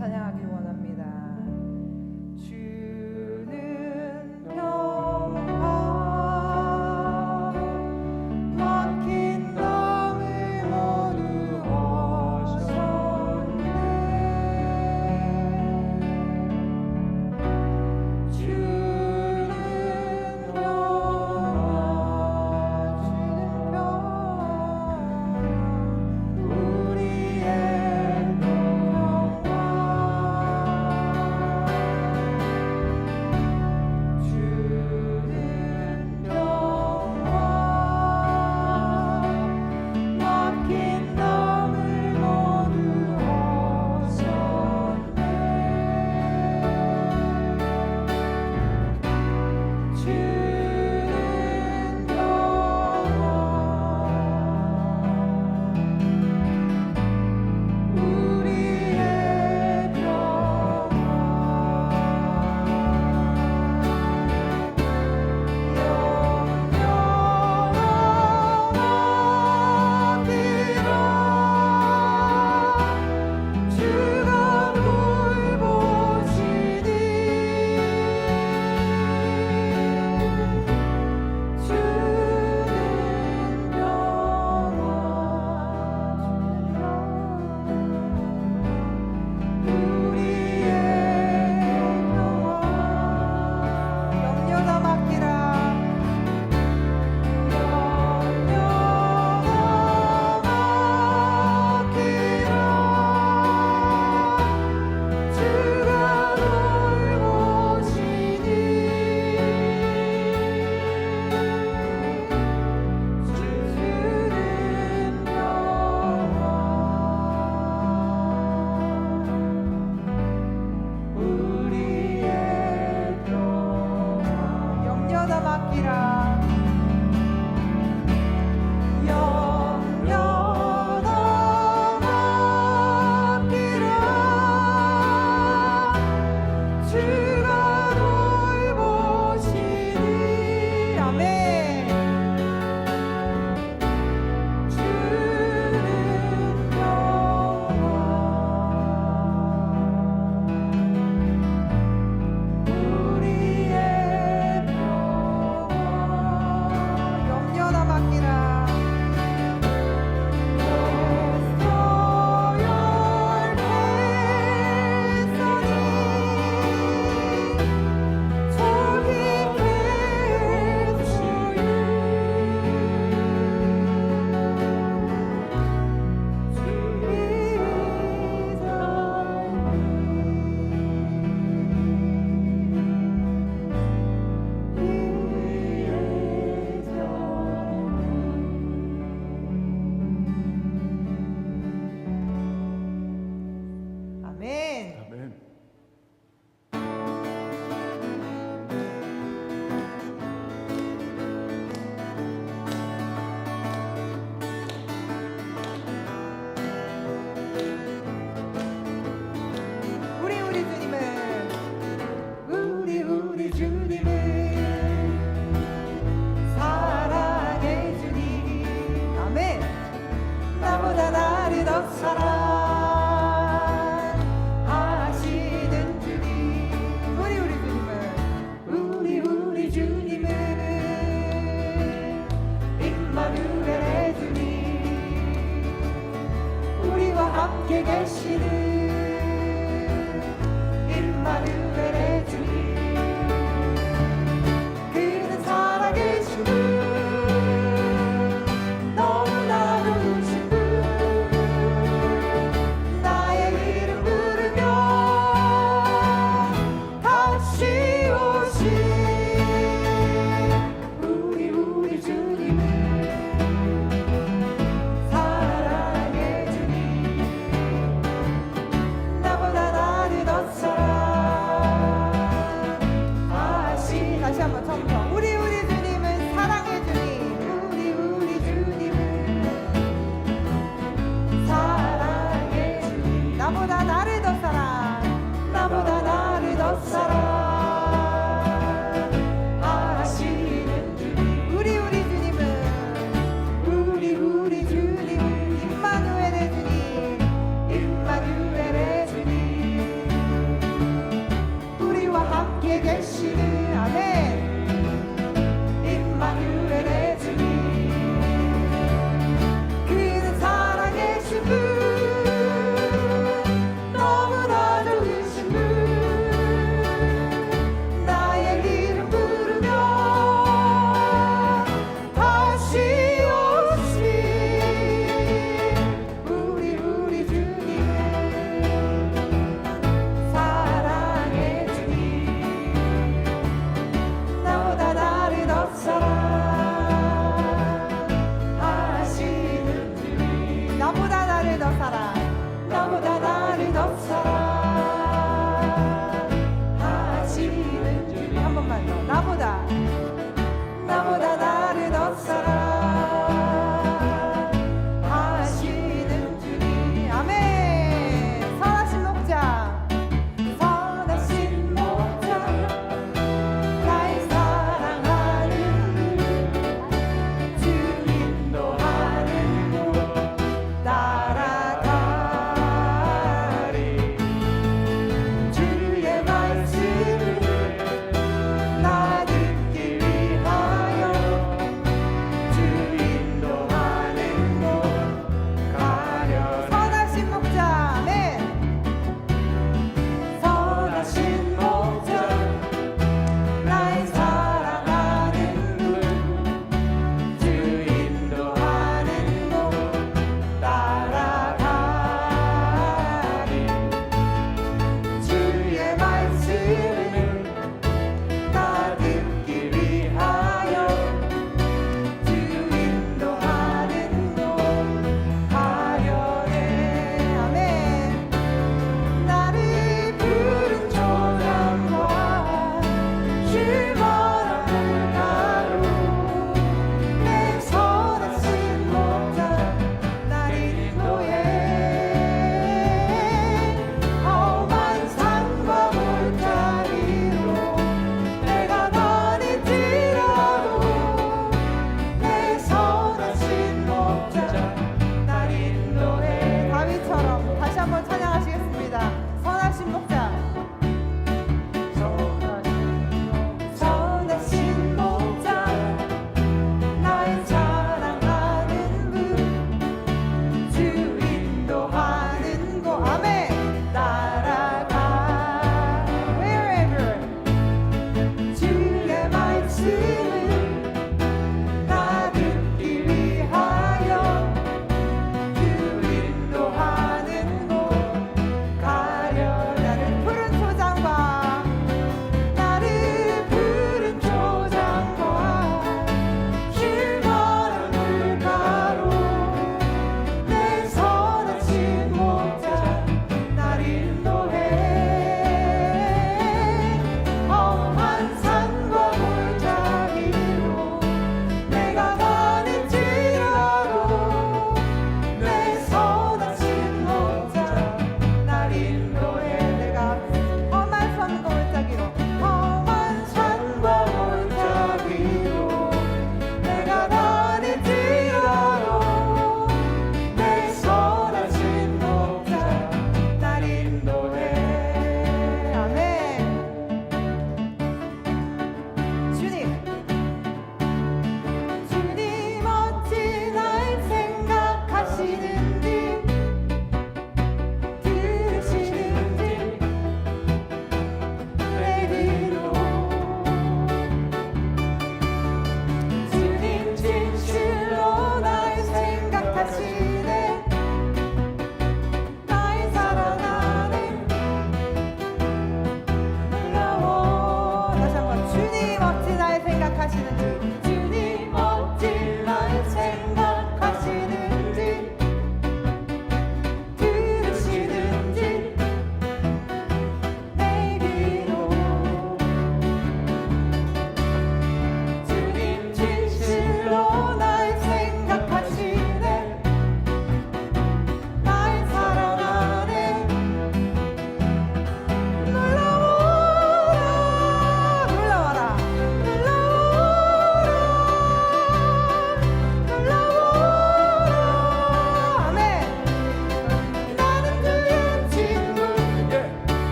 찬양하길 원합니다. 주는 평화 막힌 담을 모두 하셨네. 주는 평화 우리의 평화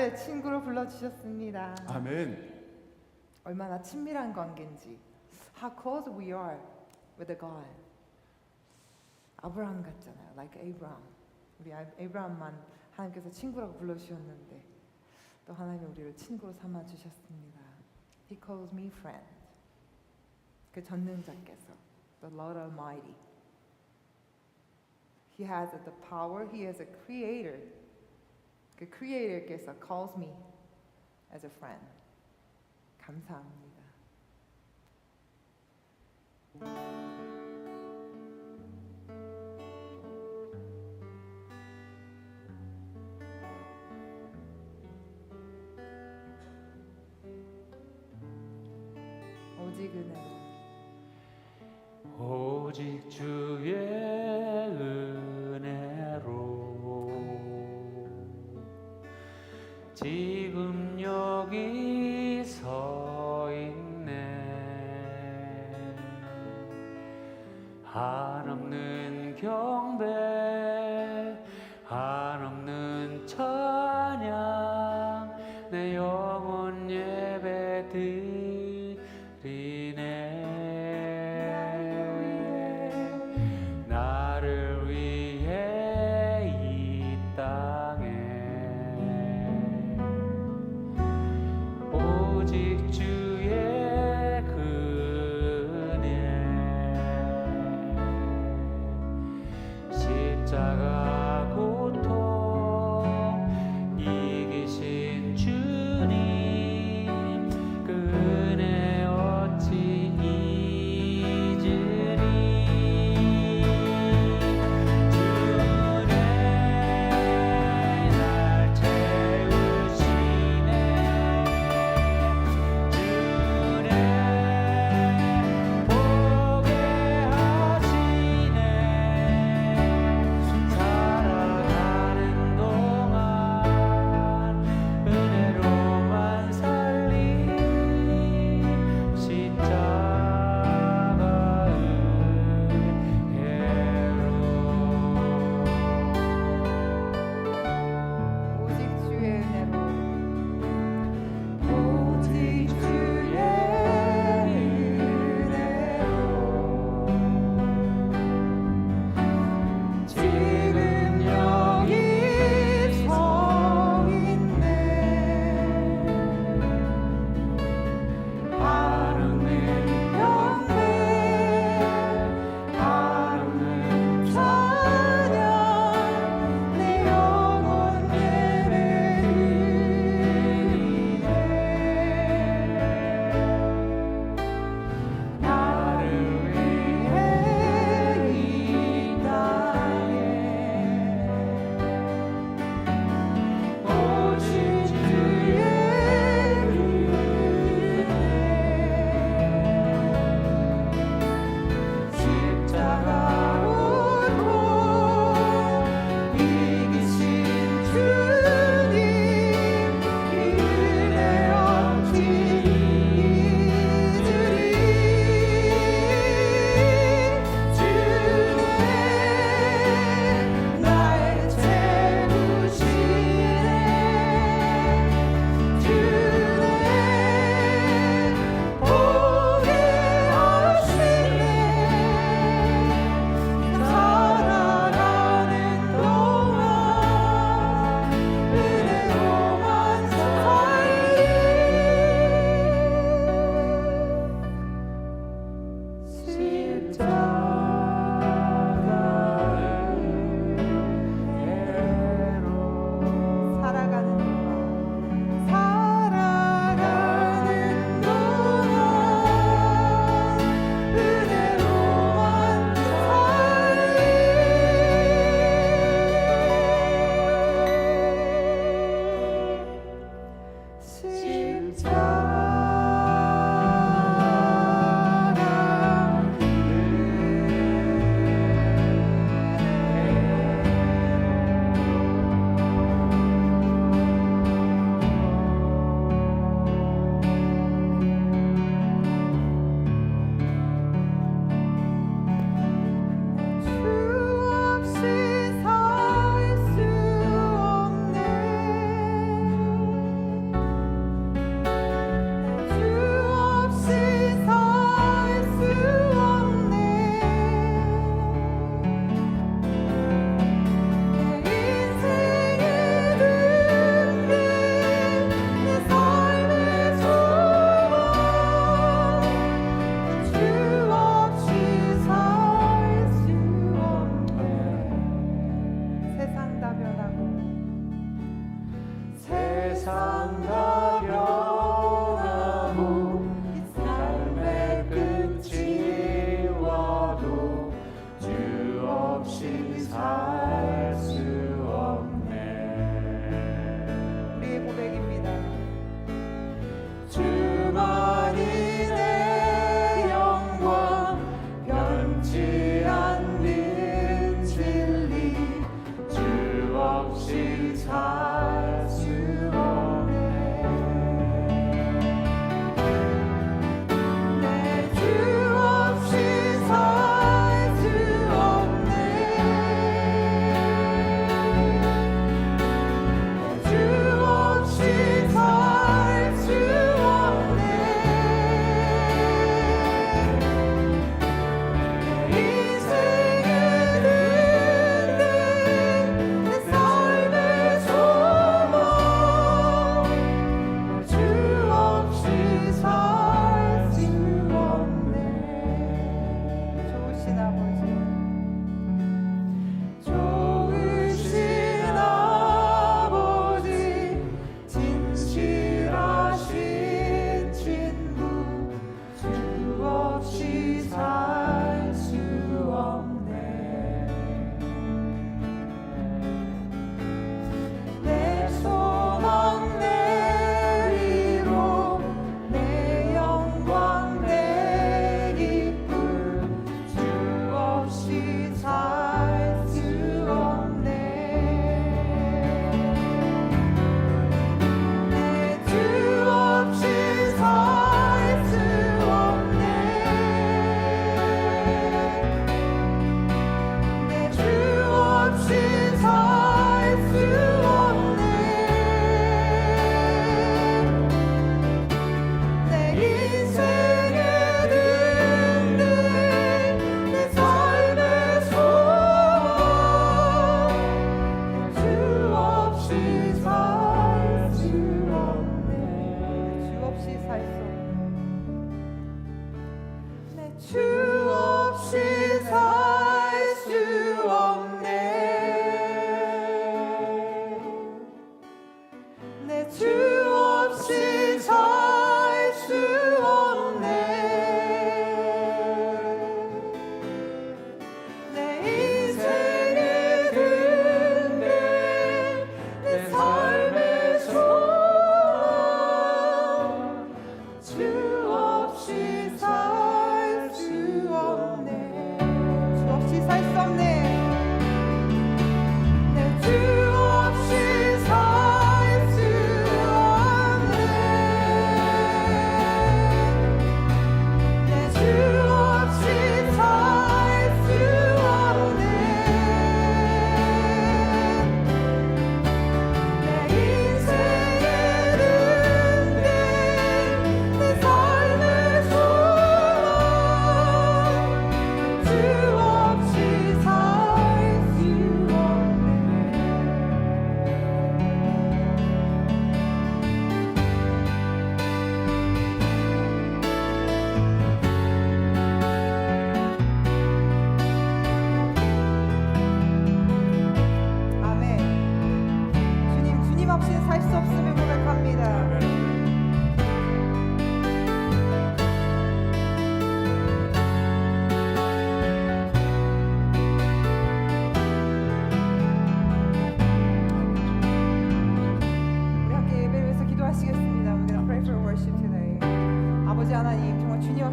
나를 친구로 불러주셨습니다. 아멘. 얼마나 친밀한 관계인지. How close we are with the God. 아브라함 같잖아요. Like Abraham. 우리 에이브라함만 하나님께서 친구라고 불러주셨는데 또 하나님이 우리를 친구로 삼아주셨습니다. He calls me friend. 그 전능자께서 The Lord Almighty. He has the power. He is a creator. 그 creator께서 calls me as a friend. 감사합니다. 오직 은혜로 오직 주의 은혜로 지금 여기 서 있네. 한없는 경배, 한없는 찬양, 내 영혼 예배 드리네. 나를 위해 이 땅에 오직 주의 은혜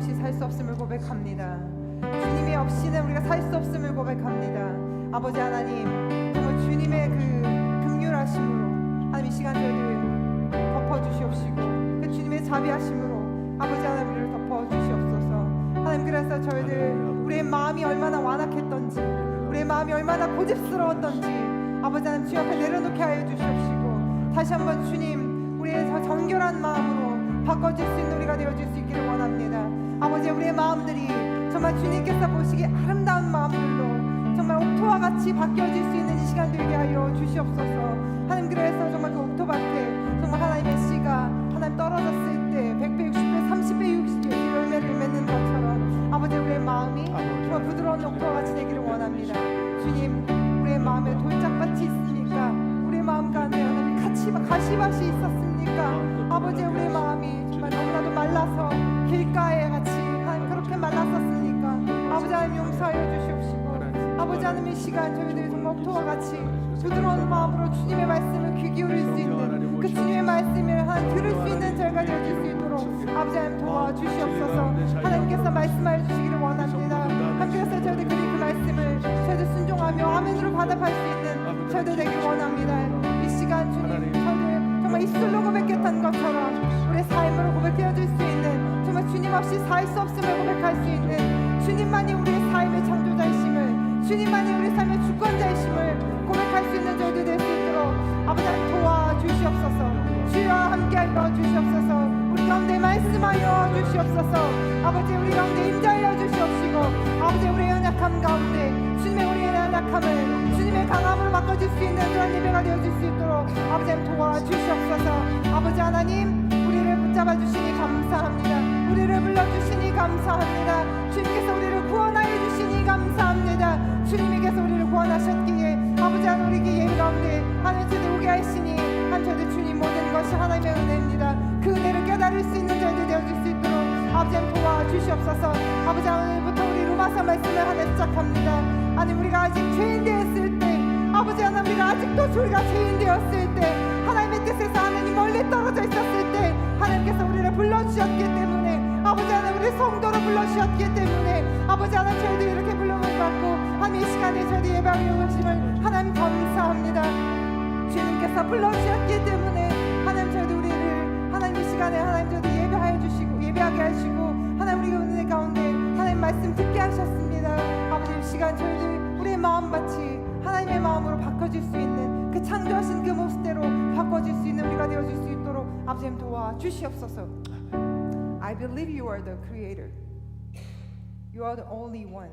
없이 살 수 없음을 고백합니다. 주님이 없이는 우리가 살 수 없음을 고백합니다. 아버지 하나님, 정말 주님의 그 긍휼하심으로 하나님 이 시간 저희를 덮어주시옵시고, 그 주님의 자비하심으로 아버지 하나님 우리를 덮어주시옵소서. 하나님, 그래서 저희들 우리의 마음이 얼마나 완악했던지, 우리의 마음이 얼마나 고집스러웠던지 아버지 하나님 주 앞에 내려놓게 하여 주시옵시고, 다시 한번 주님 우리의 저 정결한 마음으로 바꿔줄 수 있는 우리가 되어줄 수 있기를 원합니다. 아버지, 우리의 마음들이 정말 주님께서 보시기에 아름다운 마음들로 정말 옥토와 같이 바뀌어질 수 있는 이 시간 되게 하여 주시옵소서. 하나님, 그래서 정말 그 옥토밭에 정말 하나님의 씨가 하나님 떨어졌을 때 100배, 60배, 30배, 60배 열매를 맺는 것처럼 아버지 우리의 마음이 정말 부드러운 옥토와 같이 되기를 원합니다. 주님, 우리의 마음에 돌짝밭이 있습니까? 우리의 마음 가운데 하나님 가시밭이 있었습니까? 아버지, 우리의 마음이 정말 너무나도 말라서 길가에 같이 하나님 그렇게 말랐었습니까? 아버지 하나님 용서하여 주시옵시고, 아버지 하나님 이 시간 저희들이 정말 옥토와 같이 부드러운 마음으로 주님의 말씀을 귀 기울일 수 있는 그 주님의 말씀을 하나님 들을 수 있는 저희가 되어줄 수 있도록 아버지 하나님 도와주시옵소서. 하나님께서 말씀하여 주시기를 원합니다. 하나님께서 저희들 그 말씀을 저희들 순종하며 아멘으로 받아갈 수 있는 저희들 되길 원합니다. 이 시간 주님 저희들 정말 입술로 고백했던 것처럼 우리의 삶으로 고백되어질 수 있는, 정말 주님 없이 살 수 없음을 고백할 수 있는, 주님만이 우리의 삶의 창조자이심을, 주님만이 우리 삶의 주권자이심을 고백할 수 있는 저희들 될 수 있도록 아버지 하나님 도와주시옵소서. 주여 함께하여 주시옵소서. 우리 가운데 말씀하여 주시옵소서. 아버지, 우리 가운데 임자하여 주시옵시고, 아버지 우리의 연약함 가운데 주님의 우리의 연약함을 주님의 강함으로 바꿔줄 수 있는 그런 예배가 되어줄 수 있도록 아버지 하나님 도와주시옵소서. 아버지 하나님, 우리를 붙잡아 주시니 감사합니다. 우리를 불러주시니 감사합니다. 주님께서 우리를 구원하여 주시니 감사합니다. 주님께서 우리를 구원하셨기에 아버지 하나님 우리에게 예배 가운데 하나님 저희들 오게 하시니 하나님 저희들 주님 모든 것이 하나님의 은혜입니다. 그 은혜를 깨달을 수 있는 저희들 되어줄 수 있도록 아버지 하나님 도와주시옵소서. 아버지 오늘부터 우리 로마서 말씀을 하나 시작합니다. 하나님, 우리가 아직 죄인 되었을 때, 아버지 하나님 우리가 아직도 저희가 죄인 되었을 때, 하나님의 뜻에서 하나님 멀리 떨어져 있었을 때 하나님께서 우리를 불러주셨기 때문에, 아버지 하나님 우리 성도로 불러주셨기 때문에 아버지 하나님 저희들 이렇게 불러을 받고 하나님 이 시간에 저희들 예배하여 오심을 하나님 감사합니다. 주님께서 불러주셨기 때문에 하나님 저희들 우리를 하나님 이 시간에 하나님 저희들 예배하여 주시고 예배하게 하시고 하나님 우리가 은혜 가운데 하나님 말씀 듣게 하셨습니다. 아버지 이 시간 저희들 우리의 마음밭이 하나님의 마음으로 바꿔질 수 있는 그 창조하신 그 모습대로 바꿔질 수 있는 우리가 되어줄 수 있도록 아버지 도와주시옵소서. I believe you are the creator. You are the only one.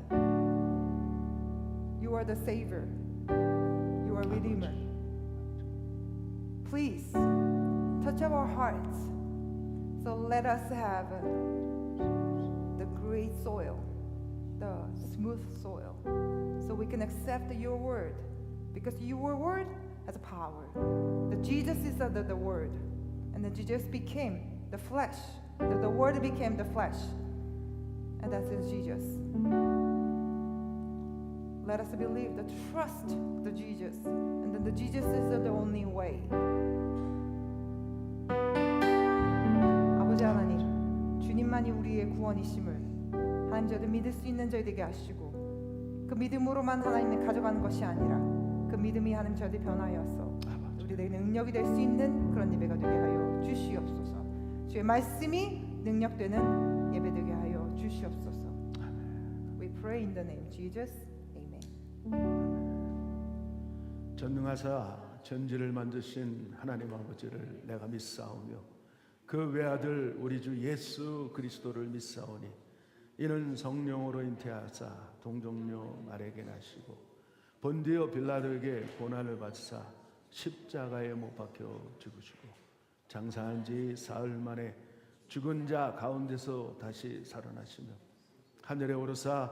You are the savior. You are redeemer. Please touch our hearts. So let us have the great soil, the smooth soil, so we can accept your word, because your word has power. The Jesus is the word, and the Jesus became the flesh. The word became the flesh, and that is Jesus. Let us believe, the trust the Jesus, and then the Jesus is the only way. 아버지 하나님, 주님만이 우리의 구원이심을 하나님 저희들 믿을 수 있는 저희 되게 하시고, 그 믿음으로만 하나님을 가져가는 것이 아니라 그 믿음이 하나님 저희들 변하여서 우리들에게 능력이 될 수 있는 그런 예배가 되게 하여 주시옵소서. 주의 말씀이 능력되는 예배 되게 하여 주시옵소서. We pray in the name of Jesus. Amen. 전능하사 전지를 만드신 하나님 아버지를 내가 믿사오며 그 외아들 우리 주 예수 그리스도를 믿사오니 이는 성령으로 잉태하사 동정녀 마리아에게 나시고 본디오 빌라도에게 고난을 받사 십자가에 못 박혀 죽으시고 장사한 지 사흘 만에 죽은 자 가운데서 다시 살아나시며 하늘에 오르사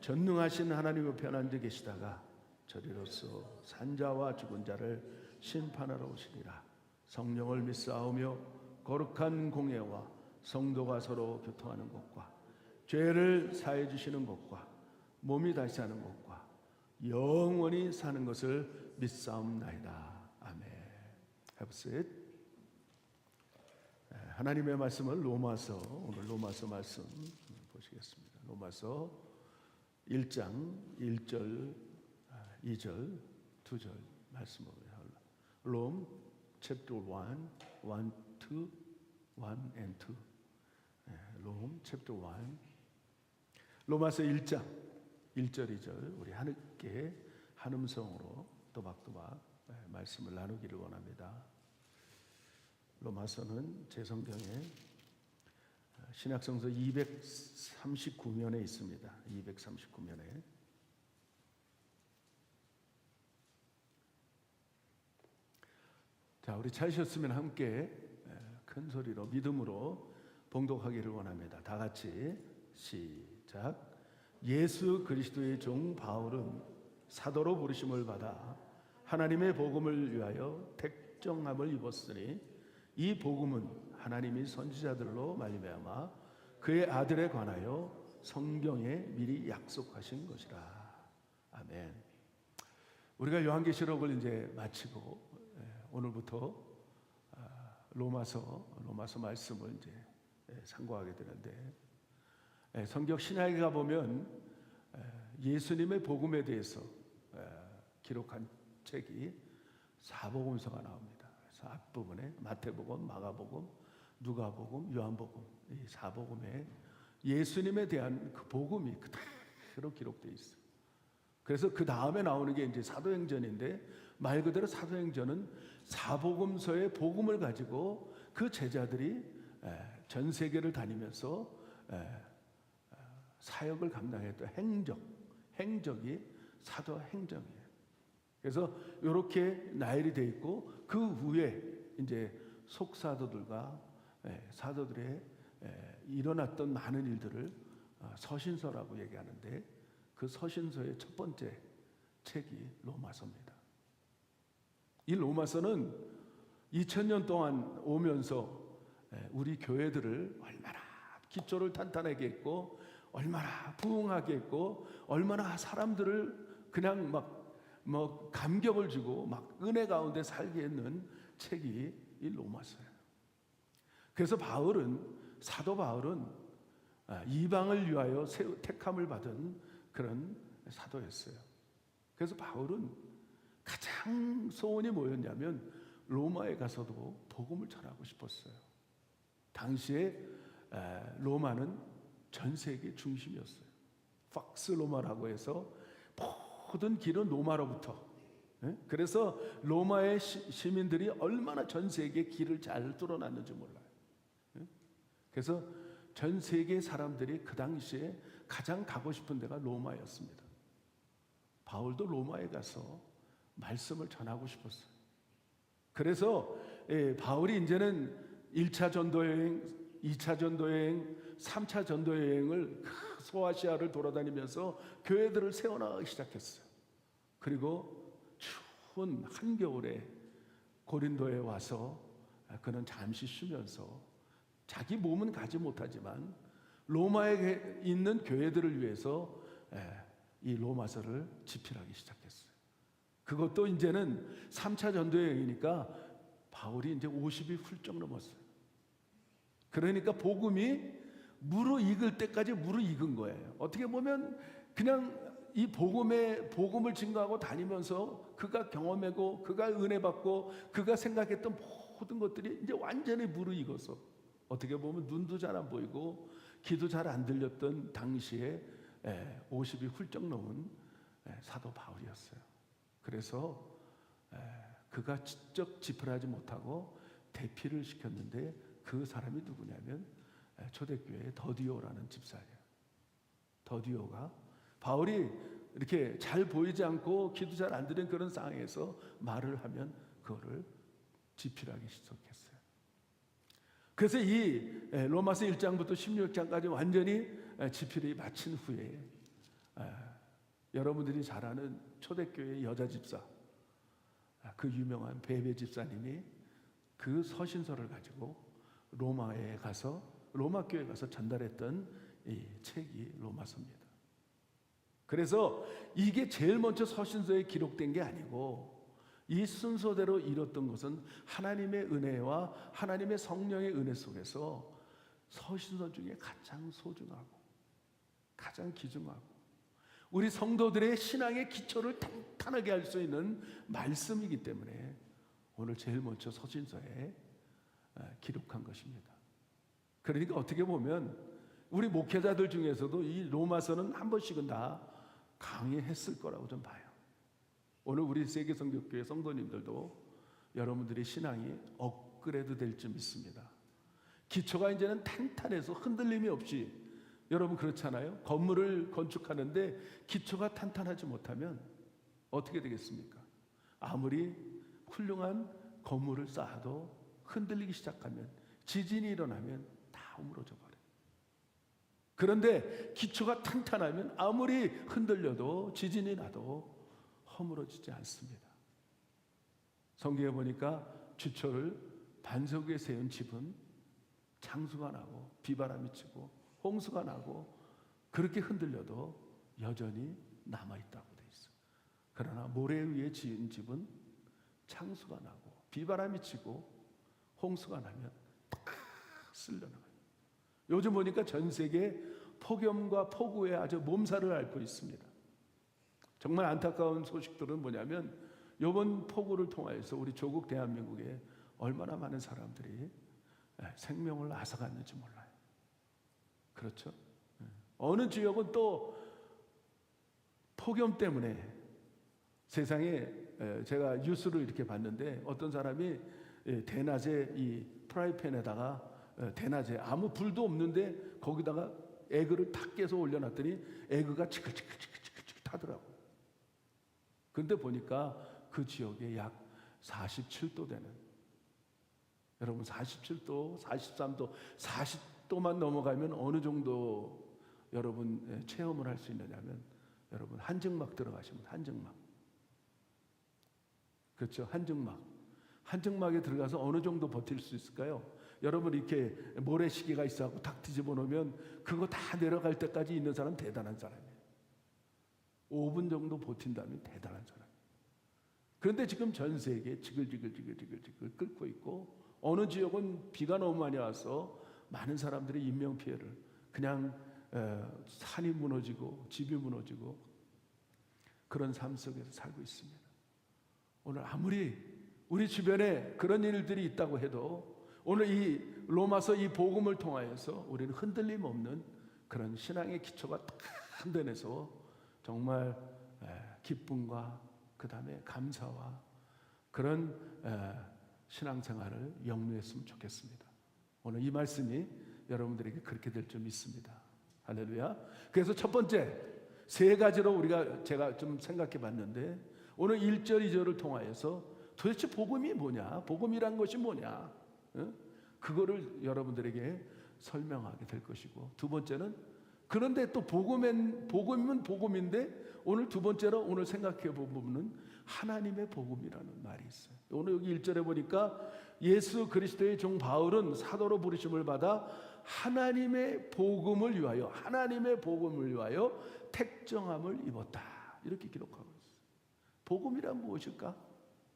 전능하신 하나님 우편 앉아 계시다가 저리로서 산자와 죽은 자를 심판하러 오시리라. 성령을 믿사오며 거룩한 공예와 성도가 서로 교통하는 것과 죄를 사해 주시는 것과 몸이 다시 사는 것과 영원히 사는 것을 믿사옵나이다. 아멘. Have a seat. 하나님의 말씀을 오늘 로마서 말씀 로마서 1장 1절, 2절, 2절 말씀을 Rome chapter 1, 1, 2, 1 and 2. Rome chapter 1. 로마서 1장 1절, 2절 우리 함께 한 음성으로 또박또박 말씀을 나누기를 원합니다. 로마서는 제 성경에 신약성서 239면에 있습니다. 239면에. 자, 우리 찾으셨으면 함께 큰 소리로 믿음으로 봉독하기를 원합니다. 다 같이 시작. 예수 그리스도의 종 바울은 사도로 부르심을 받아 하나님의 복음을 위하여 택정함을 입었으니 이 복음은 하나님이 선지자들로 말미암아 그의 아들에 관하여 성경에 미리 약속하신 것이라. 아멘. 우리가 요한계시록을 이제 마치고 오늘부터 로마서 말씀을 이제 상고하게 되는데, 성경 신약에 가 보면 예수님의 복음에 대해서 기록한 책이 사복음서가 나옵니다. 그래서 앞부분에 마태복음, 마가복음, 누가복음, 요한복음, 이 사복음에 예수님에 대한 그 복음이 그대로 기록되어 있어요. 그래서 그 다음에 나오는 게 이제 사도행전인데, 말 그대로 사도행전은 사복음서의 복음을 가지고 그 제자들이 전 세계를 다니면서 사역을 감당했던 행적이 사도행전이에요. 그래서 이렇게 나열이 돼 있고, 그 후에 이제 속사도들과 사도들의 일어났던 많은 일들을 서신서라고 얘기하는데, 그 서신서의 첫 번째 책이 로마서입니다. 이 로마서는 2000년 동안 오면서 우리 교회들을 얼마나 기초를 탄탄하게 했고, 얼마나 부흥하게 했고, 얼마나 사람들을 그냥 막 감격을 주고 막 은혜 가운데 살게 했는 책이 이 로마서예요. 그래서 사도 바울은 이방을 위하여 택함을 받은 그런 사도였어요. 그래서 바울은 가장 소원이 뭐였냐면 로마에 가서도 복음을 전하고 싶었어요. 당시에 로마는 전 세계 중심이었어요. 팍스 로마라고 해서 모든 길은 로마로부터. 그래서 로마의 시민들이 얼마나 전 세계 길을 잘 뚫어놨는지 몰라요. 그래서 전 세계 사람들이 그 당시에 가장 가고 싶은 데가 로마였습니다. 바울도 로마에 가서 말씀을 전하고 싶었어요. 그래서 바울이 이제는 1차 전도여행, 2차 전도여행, 3차 전도여행을 소아시아를 돌아다니면서 교회들을 세워나가기 시작했어요. 그리고 추운 한겨울에 고린도에 와서 그는 잠시 쉬면서 자기 몸은 가지 못하지만 로마에 있는 교회들을 위해서 이 로마서를 집필하기 시작했어요. 그것도 이제는 3차 전도여행이니까 바울이 이제 50이 훌쩍 넘었어요. 그러니까 복음이 무르익을 때까지 무르익은 거예요. 어떻게 보면 그냥 이 복음을 증거하고 다니면서 그가 경험하고 그가 은혜 받고 그가 생각했던 모든 것들이 이제 완전히 무르익어서 어떻게 보면 눈도 잘 안 보이고 귀도 잘 안 들렸던 당시에 50이 훌쩍 넘은 사도 바울이었어요. 그래서 그가 직접 집필하지 못하고 대피를 시켰는데, 그 사람이 누구냐면 초대교회의 더디오라는 집사예요. 더디오가 바울이 이렇게 잘 보이지 않고 귀도 잘 안 들리는 그런 상황에서 말을 하면 그거를 집필하기 시작했어요. 그래서 이 로마서 1장부터 16장까지 완전히 집필이 마친 후에 여러분들이 잘 아는 초대교회의 여자 집사, 그 유명한 베베 집사님이 그 서신서를 가지고 로마 교회에 가서 전달했던 이 책이 로마서입니다. 그래서 이게 제일 먼저 서신서에 기록된 게 아니고, 이 순서대로 이뤘던 것은 하나님의 은혜와 하나님의 성령의 은혜 속에서 서신서 중에 가장 소중하고 가장 귀중하고 우리 성도들의 신앙의 기초를 탄탄하게 할 수 있는 말씀이기 때문에 오늘 제일 먼저 서신서에 기록한 것입니다. 그러니까 어떻게 보면 우리 목회자들 중에서도 이 로마서는 한 번씩은 다 강의했을 거라고 좀 봐요. 오늘 우리 세계성교교회 성도님들도 여러분들의 신앙이 업그레이드 될 줄 믿습니다. 기초가 이제는 탄탄해서 흔들림이 없이, 여러분 그렇잖아요. 건물을 건축하는데 기초가 탄탄하지 못하면 어떻게 되겠습니까? 아무리 훌륭한 건물을 쌓아도 흔들리기 시작하면, 지진이 일어나면 다 허물어져 버려요. 그런데 기초가 탄탄하면 아무리 흔들려도 지진이 나도 허물어지지 않습니다. 성경에 보니까 주초를 반석 위에 세운 집은 장수가 나고 비바람이 치고 홍수가 나고 그렇게 흔들려도 여전히 남아있다고 돼 있어요. 그러나 모래 위에 지은 집은 창수가 나고 비바람이 치고 홍수가 나면 탁 쓸려나가요. 요즘 보니까 전 세계 폭염과 폭우에 아주 몸살을 앓고 있습니다. 정말 안타까운 소식들은 뭐냐면 이번 폭우를 통하여서 우리 조국 대한민국에 얼마나 많은 사람들이 생명을 앗아갔는지 몰라요. 그렇죠? 어느 지역은 또 폭염 때문에 세상에, 제가 뉴스를 이렇게 봤는데 어떤 사람이 대낮에 이 프라이팬에다가 대낮에 아무 불도 없는데 거기다가 에그를 탁 깨서 올려놨더니 에그가 치글치글 타더라고. 근데 보니까 그 지역에 약 47도 되는, 여러분 47도, 43도, 40도만 넘어가면 어느 정도 여러분 체험을 할 수 있느냐면, 여러분 한증막 들어가시면 한증막, 그렇죠? 한증막에 들어가서 어느 정도 버틸 수 있을까요? 여러분 이렇게 모래시계가 있어갖고 탁 뒤집어 놓으면 그거 다 내려갈 때까지 있는 사람 대단한 사람이에요. 5분 정도 버틴다면 대단한 사람. 그런데 지금 전 세계에 지글지글 끓고 있고, 어느 지역은 비가 너무 많이 와서 많은 사람들이 인명피해를, 그냥 산이 무너지고 집이 무너지고 그런 삶 속에서 살고 있습니다. 오늘 아무리 우리 주변에 그런 일들이 있다고 해도 오늘 이 로마서 이 복음을 통하여서 우리는 흔들림 없는 그런 신앙의 기초가 단단해서 정말 기쁨과 그 다음에 감사와 그런 신앙생활을 영위했으면 좋겠습니다. 오늘 이 말씀이 여러분들에게 그렇게 될 줄 믿습니다. 할렐루야. 그래서 첫 번째 세 가지로 제가 좀 생각해 봤는데, 오늘 1절 2절을 통하여서 도대체 복음이 뭐냐, 복음이란 것이 뭐냐, 그거를 여러분들에게 설명하게 될 것이고, 두 번째는 그런데 또 복음은 복음인데 오늘 두 번째로 오늘 생각해 본 부분은 하나님의 복음이라는 말이 있어요. 오늘 여기 1절에 보니까 예수 그리스도의 종 바울은 사도로 부르심을 받아 하나님의 복음을 위하여 택정함을 입었다, 이렇게 기록하고 있어요. 복음이란 무엇일까?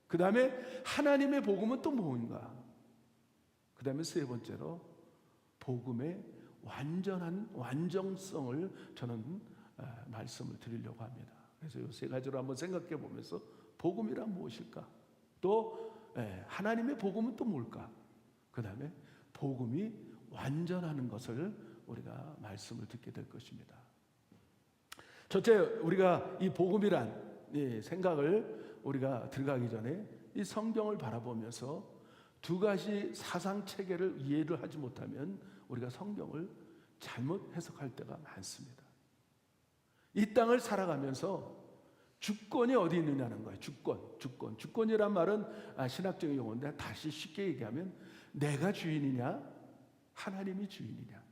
그 다음에 하나님의 복음은 또 뭔가? 그 다음에 세 번째로 복음의 완전성을 저는 말씀을 드리려고 합니다. 그래서 이 세 가지로 한번 생각해 보면서 복음이란 무엇일까? 또 하나님의 복음은 또 뭘까? 그 다음에 복음이 완전하는 것을 우리가 말씀을 듣게 될 것입니다. 첫째, 우리가 이 복음이란 이 생각을 우리가 들어가기 전에 이 성경을 바라보면서 두 가지 사상 체계를 이해를 하지 못하면 우리가 성경을 잘못 해석할 때가 많습니다. 이 땅을 살아가면서 주권이 어디 있느냐는 거예요. 주권이란 말은 신학적인 용어인데, 다시 쉽게 얘기하면 내가 주인이냐, 하나님이 주인이냐.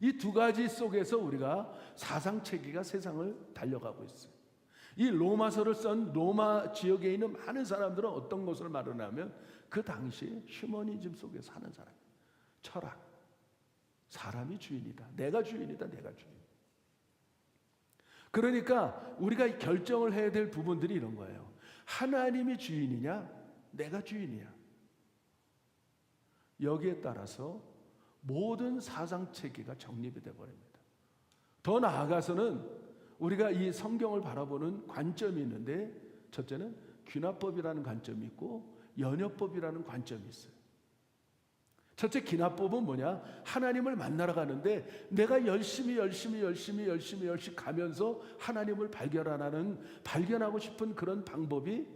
이 두 가지 속에서 우리가 사상 체계가 세상을 달려가고 있어요. 이 로마서를 쓴 로마 지역에 있는 많은 사람들은 어떤 것을 말하냐면 그 당시에 휴머니즘 속에 사는 사람, 철학, 사람이 주인이다, 내가 주인이다, 내가 주인. 그러니까 우리가 결정을 해야 될 부분들이 이런 거예요. 하나님이 주인이냐, 내가 주인이냐. 여기에 따라서 모든 사상 체계가 정립이 되어버립니다. 더 나아가서는 우리가 이 성경을 바라보는 관점이 있는데, 첫째는 귀납법이라는 관점이 있고 연협법이라는 관점이 있어요. 첫째 귀납법은 뭐냐? 하나님을 만나러 가는데 내가 열심히 가면서 하나님을 발견하고 싶은 그런 방법이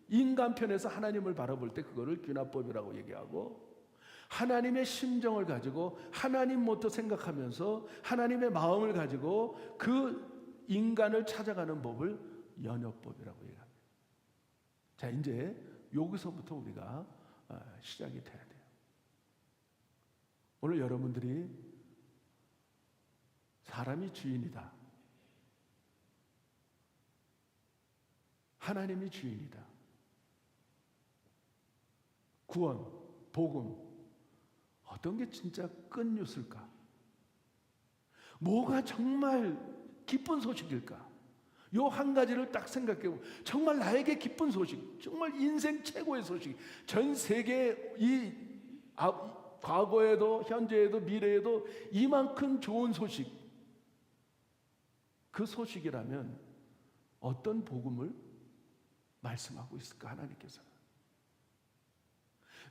인간 편에서 하나님을 바라볼 때 그거를 귀납법이라고 얘기하고, 하나님의 심정을 가지고 하나님부터 생각하면서 하나님의 마음을 가지고 그 인간을 찾아가는 법을 연협법이라고 얘기합니다. 자, 이제 여기서부터 우리가 시작이 돼야 돼요. 오늘 여러분들이 사람이 주인이다, 하나님이 주인이다, 구원, 복음, 어떤 게 진짜 끝뉴스일까? 뭐가 정말 기쁜 소식일까? 요 한 가지를 딱 생각해보면 정말 나에게 기쁜 소식, 정말 인생 최고의 소식, 전 세계 과거에도 현재에도 미래에도 이만큼 좋은 소식, 그 소식이라면 어떤 복음을 말씀하고 있을까? 하나님께서는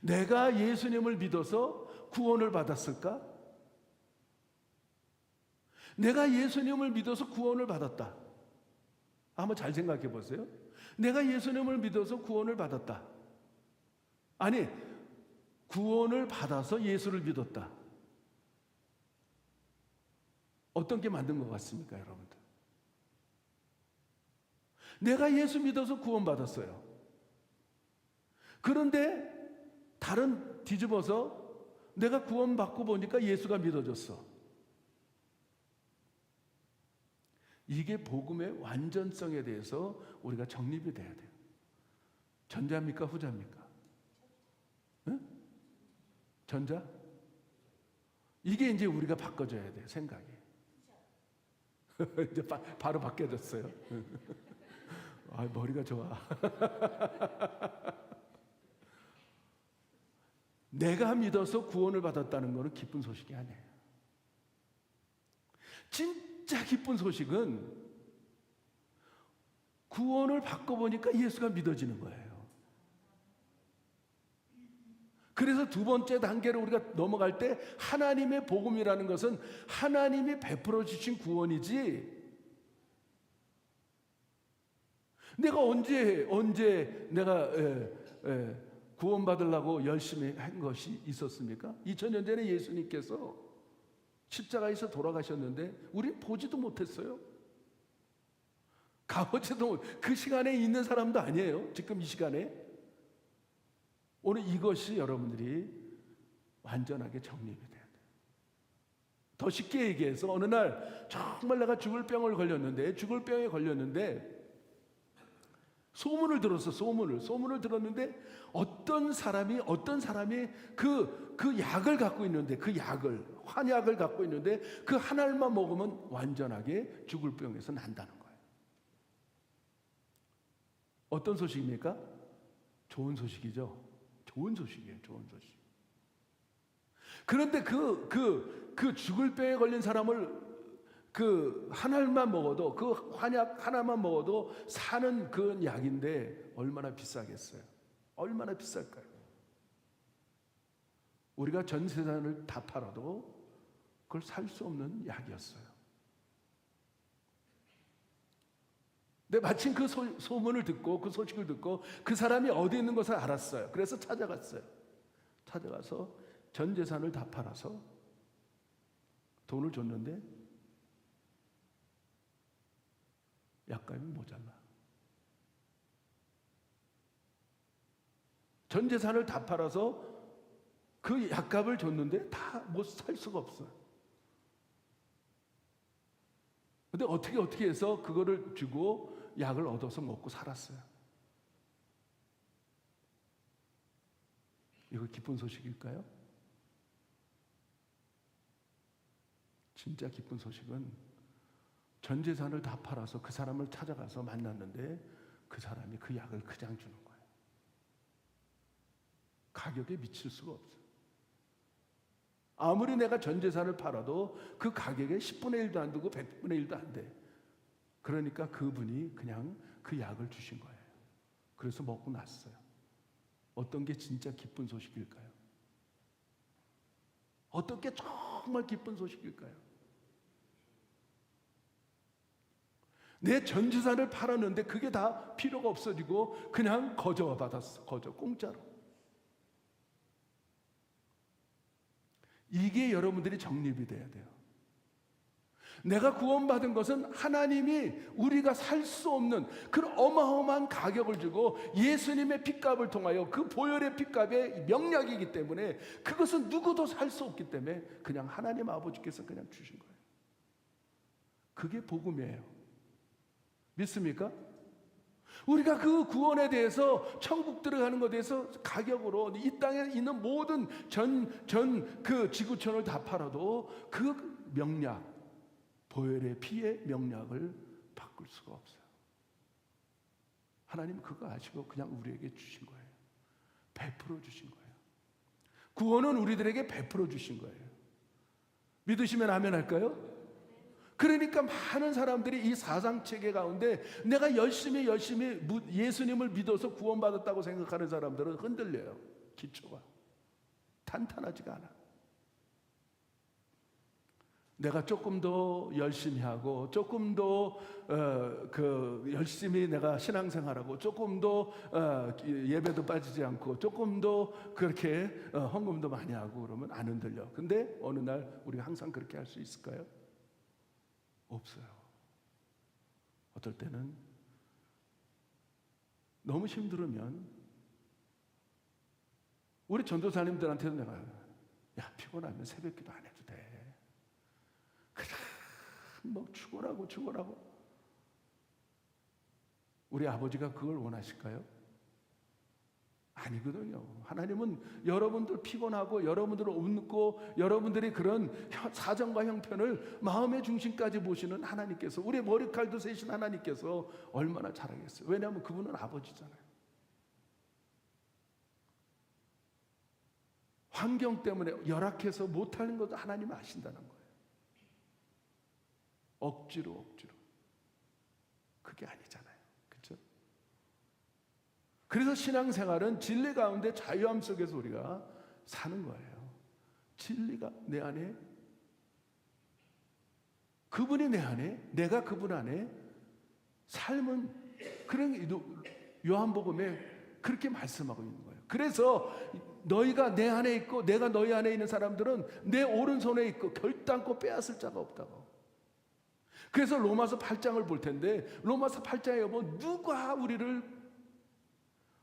내가 예수님을 믿어서 구원을 받았을까? 내가 예수님을 믿어서 구원을 받았다. 한번 잘 생각해 보세요. 내가 예수님을 믿어서 구원을 받았다. 아니, 구원을 받아서 예수를 믿었다. 어떤 게 맞는 것 같습니까, 여러분들? 내가 예수 믿어서 구원받았어요. 그런데 다른 뒤집어서 내가 구원받고 보니까 예수가 믿어졌어. 이게 복음의 완전성에 대해서 우리가 정립이 돼야 돼요. 전자입니까, 후자입니까? 응? 전자? 이게 이제 우리가 바꿔줘야 돼요, 생각이. 이제 바로 바뀌어졌어요. 아, 머리가 좋아. 내가 믿어서 구원을 받았다는 것은 기쁜 소식이 아니에요. 진짜 기쁜 소식은 구원을 받고 보니까 예수가 믿어지는 거예요. 그래서 두 번째 단계로 우리가 넘어갈 때 하나님의 복음이라는 것은 하나님이 베풀어 주신 구원이지, 내가 언제 내가 구원받으려고 열심히 한 것이 있었습니까? 2000년 전에 예수님께서 십자가에서 돌아가셨는데 우린 보지도 못했어요. 가보지도 그 시간에 있는 사람도 아니에요. 지금 이 시간에. 오늘 이것이 여러분들이 완전하게 정립이 돼야 돼요. 더 쉽게 얘기해서 어느 날 정말 내가 죽을 병에 걸렸는데 소문을 들었어. 소문을 들었는데 어떤 사람이 그 약을 갖고 있는데, 환약을 갖고 있는데 그 한 알만 먹으면 완전하게 죽을 병에서 난다는 거예요. 어떤 소식입니까? 좋은 소식이죠. 좋은 소식이에요. 좋은 소식. 그런데 그 죽을 병에 걸린 사람을 그 한 알만 먹어도, 그 환약 하나만 먹어도 사는 그 약인데 얼마나 비싸겠어요? 얼마나 비쌀까요? 우리가 전 세상을 다 팔아도 그걸 살 수 없는 약이었어요. 근데 마침 그 소문을 듣고, 그 소식을 듣고 그 사람이 어디 있는 것을 알았어요. 그래서 찾아갔어요. 찾아가서 전 재산을 다 팔아서 돈을 줬는데 약값이 모자라. 전 재산을 다 팔아서 그 약값을 줬는데 다 못 살 수가 없어요. 근데 어떻게 해서 그거를 주고 약을 얻어서 먹고 살았어요. 이거 기쁜 소식일까요? 진짜 기쁜 소식은 전 재산을 다 팔아서 그 사람을 찾아가서 만났는데 그 사람이 그 약을 그냥 주는 거예요. 가격에 미칠 수가 없어요. 아무리 내가 전 재산을 팔아도 그 가격에 10분의 1도 안 되고 100분의 1도 안 돼. 그러니까 그분이 그냥 그 약을 주신 거예요. 그래서 먹고 났어요. 어떤 게 진짜 기쁜 소식일까요? 어떤 게 정말 기쁜 소식일까요? 내 전 재산을 팔았는데 그게 다 필요가 없어지고 그냥 거저 받았어. 거저 공짜로. 이게 여러분들이 정립이 돼야 돼요. 내가 구원받은 것은 하나님이 우리가 살 수 없는 그런 어마어마한 가격을 주고 예수님의 핏값을 통하여 그 보혈의 핏값의 명약이기 때문에 그것은 누구도 살 수 없기 때문에 그냥 하나님 아버지께서 그냥 주신 거예요. 그게 복음이에요. 믿습니까? 우리가 그 구원에 대해서 천국 들어가는 것에 대해서 가격으로 이 땅에 있는 모든 그 지구촌을 다 팔아도 그 명약, 보혈의 피의 명약을 바꿀 수가 없어요. 하나님 그거 아시고 그냥 우리에게 주신 거예요. 베풀어 주신 거예요. 구원은 우리들에게 베풀어 주신 거예요. 믿으시면 아멘 할까요? 그러니까 많은 사람들이 이 사상체계 가운데 내가 열심히 예수님을 믿어서 구원받았다고 생각하는 사람들은 흔들려요. 기초가 탄탄하지가 않아. 내가 조금 더 열심히 하고 조금 더 열심히 내가 신앙생활하고 조금 더 예배도 빠지지 않고 조금 더 그렇게 헌금도 많이 하고 그러면 안 흔들려. 근데 어느 날 우리가 항상 그렇게 할 수 있을까요? 없어요. 어떨 때는 너무 힘들으면 우리 전도사님들한테도 내가 야 피곤하면 새벽기도 안 해도 돼. 그냥 뭐 죽어라고 우리 아버지가 그걸 원하실까요? 아니거든요. 하나님은 여러분들 피곤하고 여러분들을 웃고 여러분들이 그런 사정과 형편을 마음의 중심까지 보시는 하나님께서 우리 머리칼도 세신 하나님께서 얼마나 잘하겠어요. 왜냐하면 그분은 아버지잖아요. 환경 때문에 열악해서 못하는 것도 하나님은 아신다는 거예요. 억지로 그게 아니잖아요. 그렇죠? 그래서 신앙생활은 진리 가운데 자유함 속에서 우리가 사는 거예요. 진리가 내 안에, 그분이 내 안에, 내가 그분 안에 삶은 그런 요한복음에 그렇게 말씀하고 있는 거예요. 그래서 너희가 내 안에 있고 내가 너희 안에 있는 사람들은 내 오른손에 있고 결단코 빼앗을 자가 없다고. 그래서 로마서 8장을 볼 텐데 로마서 8장에 보면 누가 우리를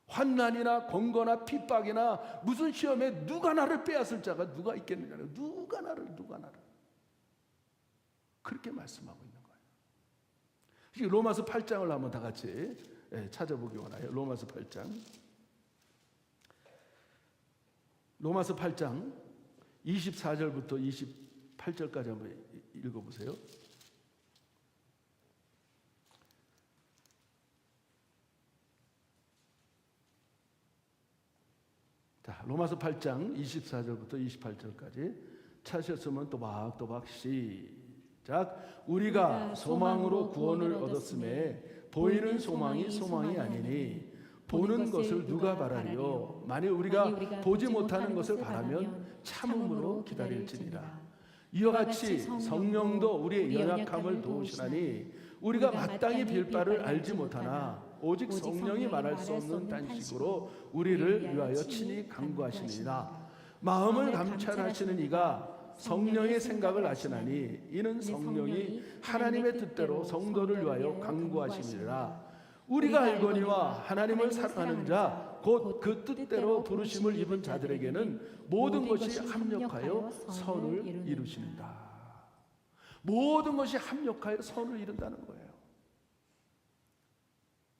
환난이나 권고나 핍박이나 무슨 시험에 누가 나를 빼앗을 자가 누가 있겠느냐. 누가 나를 그렇게 말씀하고 있는 거예요. 로마서 8장을 한번 다 같이 찾아보기 원해요. 로마서 8장 24절부터 28절까지 한번 읽어보세요. 자, 로마서 8장 24절부터 28절까지 찾으셨으면 또박또박 시작. 우리가 소망으로 구원을 얻었음에 보이는 소망이 소망이 아니니 보는 것을 누가 바라리요. 만일 우리가 보지 못하는 것을 바라면 참음으로 기다릴지니라. 이와 같이 성령도 우리의 연약함을 도우시나니 우리가 마땅히 빌 바를 알지 못하나 오직 성령이 말할 수 없는 단식으로 우리를 위하여 친히 간구하시니라. 마음을 감찰하시는 이가 성령의 생각을 아시나니 이는 성령이 하나님의 뜻대로 성도를 위하여 간구하심이라. 우리가 알거니와 하나님을 사랑하는 자 곧 그 뜻대로 부르심을 입은 자들에게는 모든 것이 합력하여 선을 이루신다. 모든 것이 합력하여 선을 이룬다는 거예요.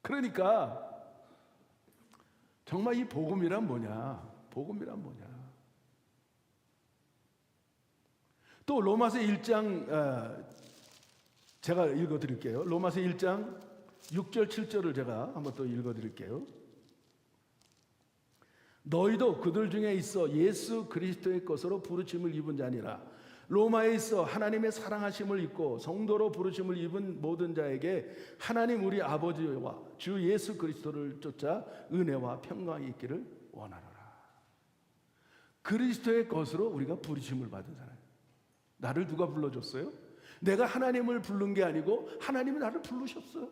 그러니까 정말 이 복음이란 뭐냐? 복음이란 뭐냐? 또 로마서 1장 제가 읽어드릴게요. 로마서 1장 6절 7절을 제가 한번 또 읽어드릴게요. 너희도 그들 중에 있어 예수 그리스도의 것으로 부르심을 입은 자니라. 로마에 있어 하나님의 사랑하심을 입고 성도로 부르심을 입은 모든 자에게 하나님 우리 아버지와 주 예수 그리스도를 쫓아 은혜와 평강이 있기를 원하노라. 그리스도의 것으로 우리가 부르심을 받은 사람. 나를 누가 불러줬어요? 내가 하나님을 부른 게 아니고 하나님이 나를 부르셨어요.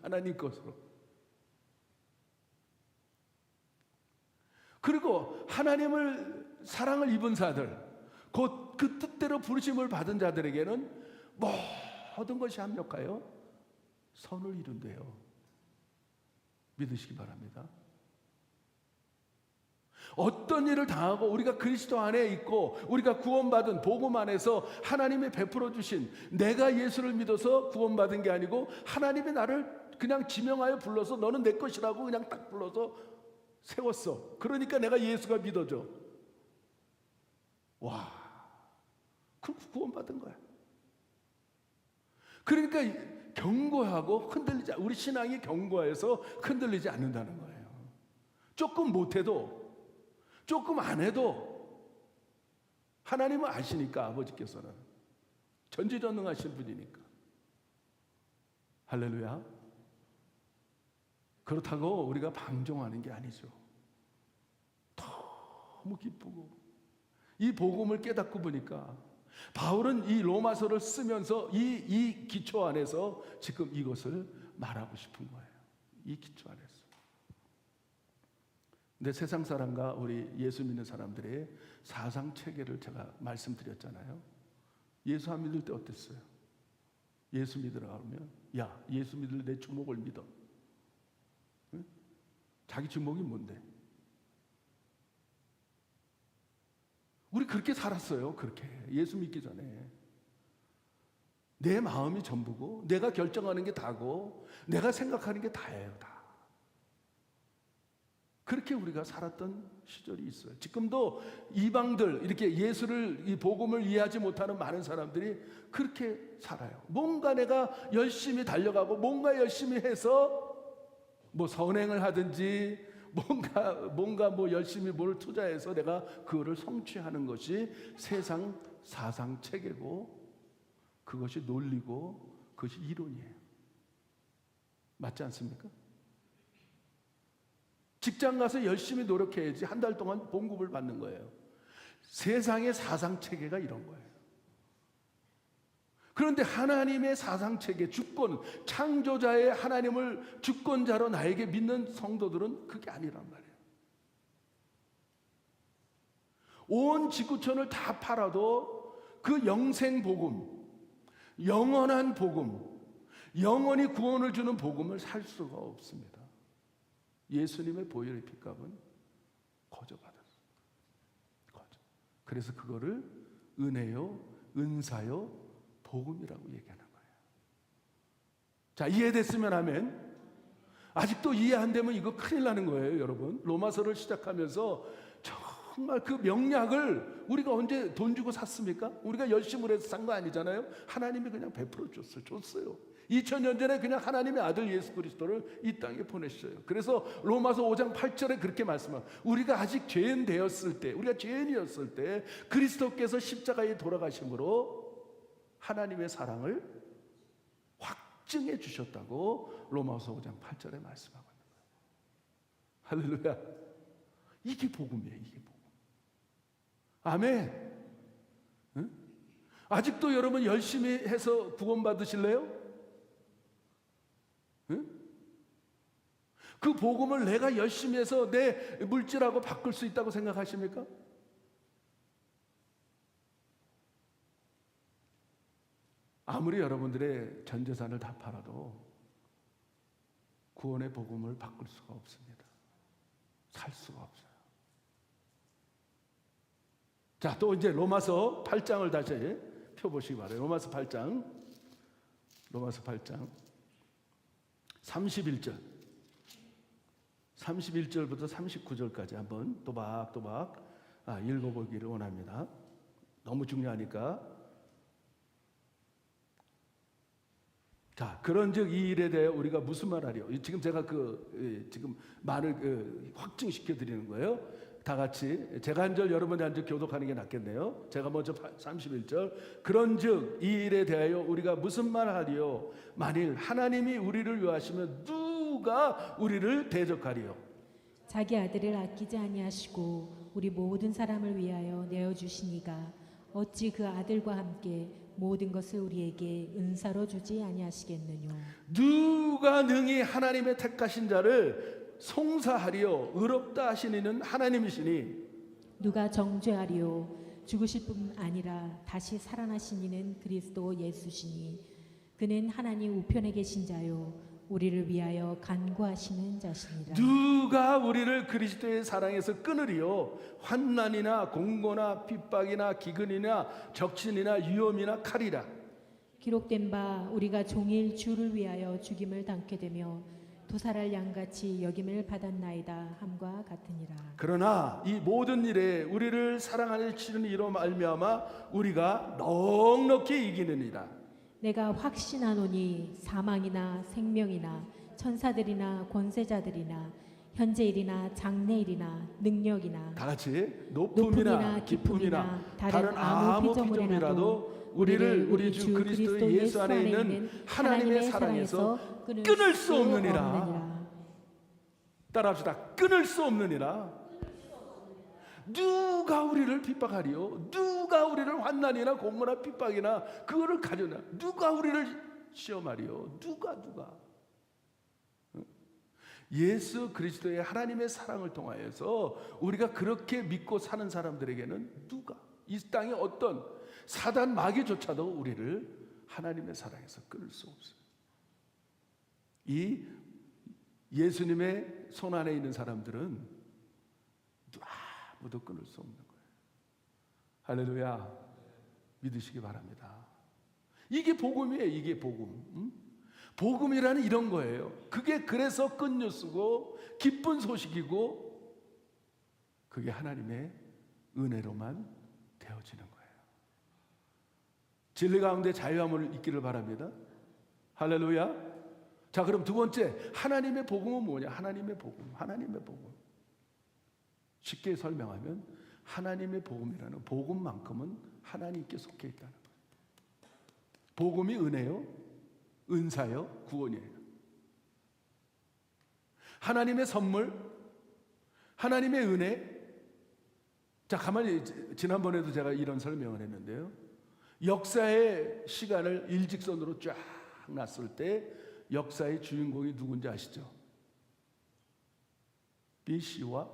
하나님 것으로. 그리고 하나님을 사랑을 입은 자들, 곧 그 뜻대로 부르심을 받은 자들에게는 모든 것이 합력하여 선을 이룬대요. 믿으시기 바랍니다. 어떤 일을 당하고 우리가 그리스도 안에 있고 우리가 구원받은 복음 안에서 하나님이 베풀어 주신, 내가 예수를 믿어서 구원받은 게 아니고 하나님이 나를 그냥 지명하여 불러서 너는 내 것이라고 그냥 딱 불러서 세웠어. 그러니까 내가 예수가 믿어져. 와, 그럼 구원받은 거야. 그러니까 견고하고 흔들리지, 우리 신앙이 견고해서 흔들리지 않는다는 거예요. 조금 못해도, 조금 안 해도 하나님은 아시니까, 아버지께서는 전지전능하신 분이니까. 할렐루야. 그렇다고 우리가 방종하는 게 아니죠. 너무 기쁘고 이 복음을 깨닫고 보니까 바울은 이 로마서를 쓰면서 이 기초 안에서 지금 이것을 말하고 싶은 거예요. 이 기초 안에서. 근데 세상 사람과 우리 예수 믿는 사람들의 사상 체계를 제가 말씀드렸잖아요. 예수 안 믿을 때 어땠어요? 예수 믿으라 하면, 야, 예수 믿을 내 주목을 믿어. 응? 자기 주목이 뭔데? 우리 그렇게 살았어요. 그렇게 예수 믿기 전에 내 마음이 전부고 내가 결정하는 게 다고 내가 생각하는 게 다예요. 다. 그렇게 우리가 살았던 시절이 있어요. 지금도 이방들, 이렇게 예수를, 이 복음을 이해하지 못하는 많은 사람들이 그렇게 살아요. 뭔가 내가 열심히 달려가고 뭔가 열심히 해서 뭐 선행을 하든지 뭔가 뭐 열심히 뭘 투자해서 내가 그거를 성취하는 것이 세상 사상 체계고, 그것이 논리고, 그것이 이론이에요. 맞지 않습니까? 직장 가서 열심히 노력해야지 한 달 동안 봉급을 받는 거예요. 세상의 사상 체계가 이런 거예요. 그런데 하나님의 사상체계, 주권, 창조자의 하나님을 주권자로 나에게 믿는 성도들은 그게 아니란 말이에요. 온 지구촌을 다 팔아도 그 영생 복음, 영원한 복음, 영원히 구원을 주는 복음을 살 수가 없습니다. 예수님의 보혈의 피값은 거저 받았어요. 거저. 그래서 그거를 은혜요, 은사요, 복음이라고 얘기하는 거예요. 자, 이해됐으면 하면. 아직도 이해 안 되면 이거 큰일 나는 거예요, 여러분. 로마서를 시작하면서 정말 그 명약을 우리가 언제 돈 주고 샀습니까? 우리가 열심히 해서 산 거 아니잖아요. 하나님이 그냥 베풀어 줬어요. 2000년 전에 그냥 하나님의 아들 예수 그리스도를 이 땅에 보내셨어요. 그래서 로마서 5장 8절에 그렇게 말씀합니다. 우리가 아직 죄인 되었을 때, 우리가 죄인이었을 때 그리스도께서 십자가에 돌아가심으로 하나님의 사랑을 확증해 주셨다고 로마서 5장 8절에 말씀하고 있는 거예요. 할렐루야. 이게 복음이에요. 이게 복음. 아멘. 응? 아직도 여러분 열심히 해서 구원받으실래요? 응? 그 복음을 내가 열심히 해서 내 물질하고 바꿀 수 있다고 생각하십니까? 아무리 여러분들의 전 재산을 다 팔아도 구원의 복음을 바꿀 수가 없습니다. 살 수가 없어요. 자, 또 이제 로마서 8장을 다시 펴보시기 바라요. 로마서 8장 31절부터 39절까지 한번 또박또박 읽어보기를 원합니다. 너무 중요하니까. 자, 그런즉 이 일에 대해 우리가 무슨 말하리요? 지금 제가 지금 말을 확증시켜 드리는 거예요. 다 같이 제가 한 절 여러분이 한 절 교독하는 게 낫겠네요. 제가 먼저 31절. 그런즉 이 일에 대하여 우리가 무슨 말하리요? 만일 하나님이 우리를 위하시면 누가 우리를 대적하리요? 자기 아들을 아끼지 아니하시고 우리 모든 사람을 위하여 내어 주시니가 어찌 그 아들과 함께 모든 것을 우리에게 은사로 주지 아니하시겠느뇨. 누가 능히 하나님의 택하신 자를 송사하리요? 의롭다 하신 이는 하나님이시니 누가 정죄하리요. 죽으실 뿐 아니라 다시 살아나신 이는 그리스도 예수시니 그는 하나님 우편에 계신 자요 우리를 위하여 간구하시는 자시니라. 누가 우리를 그리스도의 사랑에서 끊으리요? 환난이나 공고나 핍박이나 기근이나 적신이나 위험이나 칼이라. 기록된 바 우리가 종일 주를 위하여 죽임을 당케 되며 도살할 양같이 여김을 받았나이다 함과 같으니라. 그러나 이 모든 일에 우리를 사랑하시는 이로 말미암아 우리가 넉넉히 이기느니라. 내가 확신하노니 사망이나 생명이나 천사들이나 권세자들이나 현재일이나 장래일이나 능력이나 다 같이 높음이나 기쁨이나 다른 아무 피조물이라도 우리를 우리 주 그리스도 예수 안에 있는 하나님의 사랑에서 끊을 수 없느니라. 따라합시다. 끊을 수 없느니라. 누가 우리를 핍박하리요? 누가 우리를 환난이나 공고나 핍박이나 그거를 가져나? 누가 우리를 시험하리요? 누가? 예수 그리스도의 하나님의 사랑을 통하여서 우리가 그렇게 믿고 사는 사람들에게는 누가? 이 땅의 어떤 사단 마귀조차도 우리를 하나님의 사랑에서 끊을 수 없어요. 이 예수님의 손 안에 있는 사람들은 아무도 끊을 수 없는 거예요. 할렐루야. 믿으시기 바랍니다. 이게 복음이에요. 이게 복음. 복음이라는 이런 거예요. 그게 그래서 끈뉴스고 기쁜 소식이고 그게 하나님의 은혜로만 되어지는 거예요. 진리 가운데 자유함을 있기를 바랍니다. 할렐루야. 자, 그럼 두 번째, 하나님의 복음은 뭐냐? 하나님의 복음. 쉽게 설명하면 하나님의 복음이라는 복음만큼은 하나님께 속해 있다는 거예요. 복음이 은혜요, 은사요, 구원이에요. 하나님의 선물, 하나님의 은혜. 자, 가만히 지난번에도 제가 이런 설명을 했는데요. 역사의 시간을 일직선으로 쫙 놨을 때 역사의 주인공이 누군지 아시죠? BC와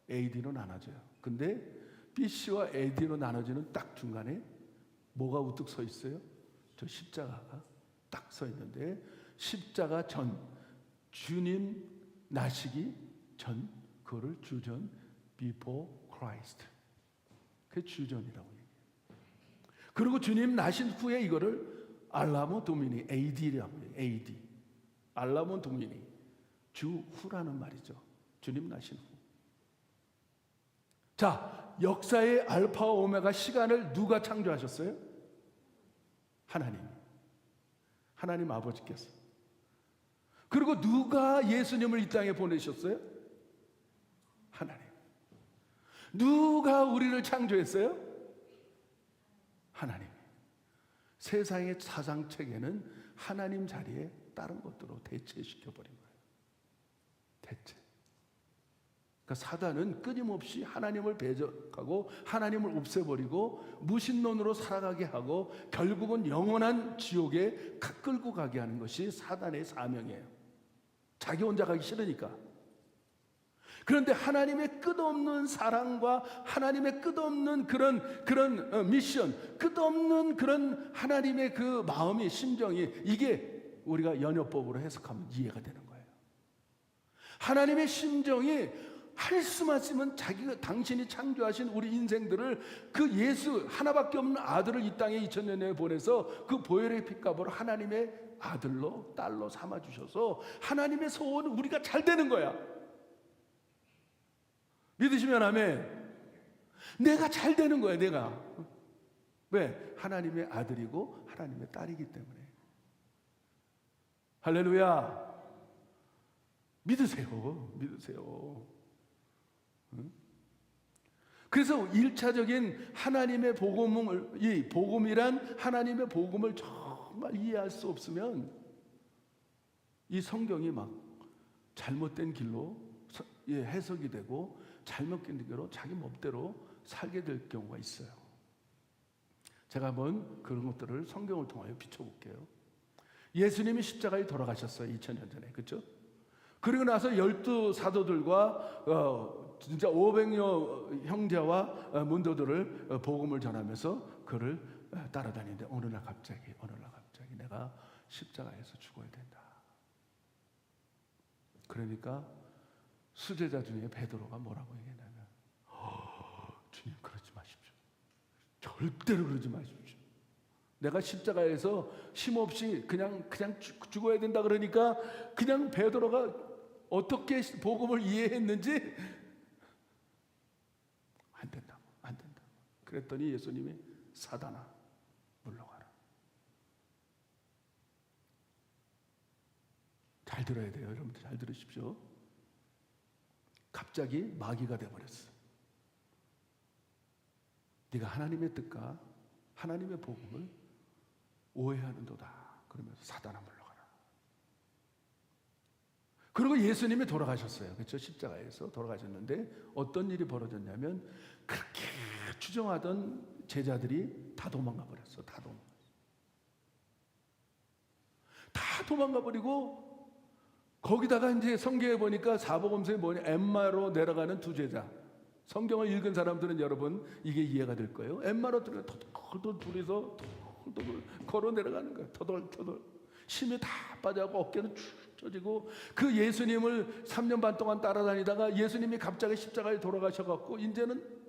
AD로 나눠져요. 근데 BC와 AD로 나눠지는 딱 중간에 뭐가 우뚝 서 있어요? 저 십자가가 딱 서 있는데 십자가 전, 주님 나시기 전, 그거를 주전, before Christ. 그게 주전이라고 얘기해요. 그리고 주님 나신 후에 이거를 알라모 도미니, AD라고 해요. AD. 알라모 도미니. 주 후라는 말이죠. 주님 나신 후. 자, 역사의 알파와 오메가 시간을 누가 창조하셨어요? 하나님 아버지께서. 그리고 누가 예수님을 이 땅에 보내셨어요? 하나님. 누가 우리를 창조했어요? 하나님. 세상의 사상 체계는 하나님 자리에 다른 것들로 대체시켜 버린 거예요. 대체. 그러니까 사단은 끊임없이 하나님을 배척하고 하나님을 없애버리고 무신론으로 살아가게 하고 결국은 영원한 지옥에 끌고 가게 하는 것이 사단의 사명이에요. 자기 혼자 가기 싫으니까. 그런데 하나님의 끝없는 사랑과 하나님의 끝없는 그런 미션, 끝없는 그런 하나님의 그 마음이, 심정이, 이게 우리가 연요법으로 해석하면 이해가 되는 거예요. 하나님의 심정이 할 수만 있으면 당신이 창조하신 우리 인생들을 그 예수 하나밖에 없는 아들을 이 땅에 2000년 전에 보내서 그 보혈의 핏값으로 하나님의 아들로 딸로 삼아주셔서 하나님의 소원은 우리가 잘 되는 거야. 믿으시면 아멘. 내가 잘 되는 거야. 내가. 왜? 하나님의 아들이고 하나님의 딸이기 때문에. 할렐루야. 믿으세요. 믿으세요. 응? 그래서 1차적인 하나님의 복음을, 이 복음이란 하나님의 복음을 정말 이해할 수 없으면 이 성경이 막 잘못된 길로 해석이 되고 잘못된 길로 자기 멋대로 살게 될 경우가 있어요. 제가 한번 그런 것들을 성경을 통하여 비춰볼게요. 예수님이 십자가에 돌아가셨어요. 2000년 전에. 그렇죠? 그리고 나서 12사도들과 진짜 500여 형제와 문도들을 복음을 전하면서 그를 따라다니는데 어느 날 갑자기 내가 십자가에서 죽어야 된다. 그러니까 수제자 중에 베드로가 뭐라고 얘기했냐면 주님 그러지 마십시오. 절대로 그러지 마십시오. 내가 십자가에서 힘없이 그냥 죽어야 된다 그러니까 그냥 베드로가 어떻게 복음을 이해했는지 안 된다. 그랬더니 예수님이 사단아 물러가라. 잘 들어야 돼요. 여러분들 잘 들으십시오. 갑자기 마귀가 돼버렸어. 네가 하나님의 뜻과 하나님의 복음을 오해하는도다. 그러면서 사단아 물러가라. 그리고 예수님이 돌아가셨어요. 그렇죠? 십자가에서 돌아가셨는데 어떤 일이 벌어졌냐면 그렇게 추정하던 제자들이 다 도망가 버렸어. 다 도망가 버리고 거기다가 이제 성경에 보니까 사복음서에 뭐냐 엠마로 내려가는 두 제자. 성경을 읽은 사람들은 여러분 이게 이해가 될 거예요. 엠마로 둘이서 걸어 내려가는 거예요. 터덜 힘이 다 빠져고 어깨는 축 처지고 그 예수님을 3년 반 동안 따라다니다가 예수님이 갑자기 십자가에 돌아가셔갖고 이제는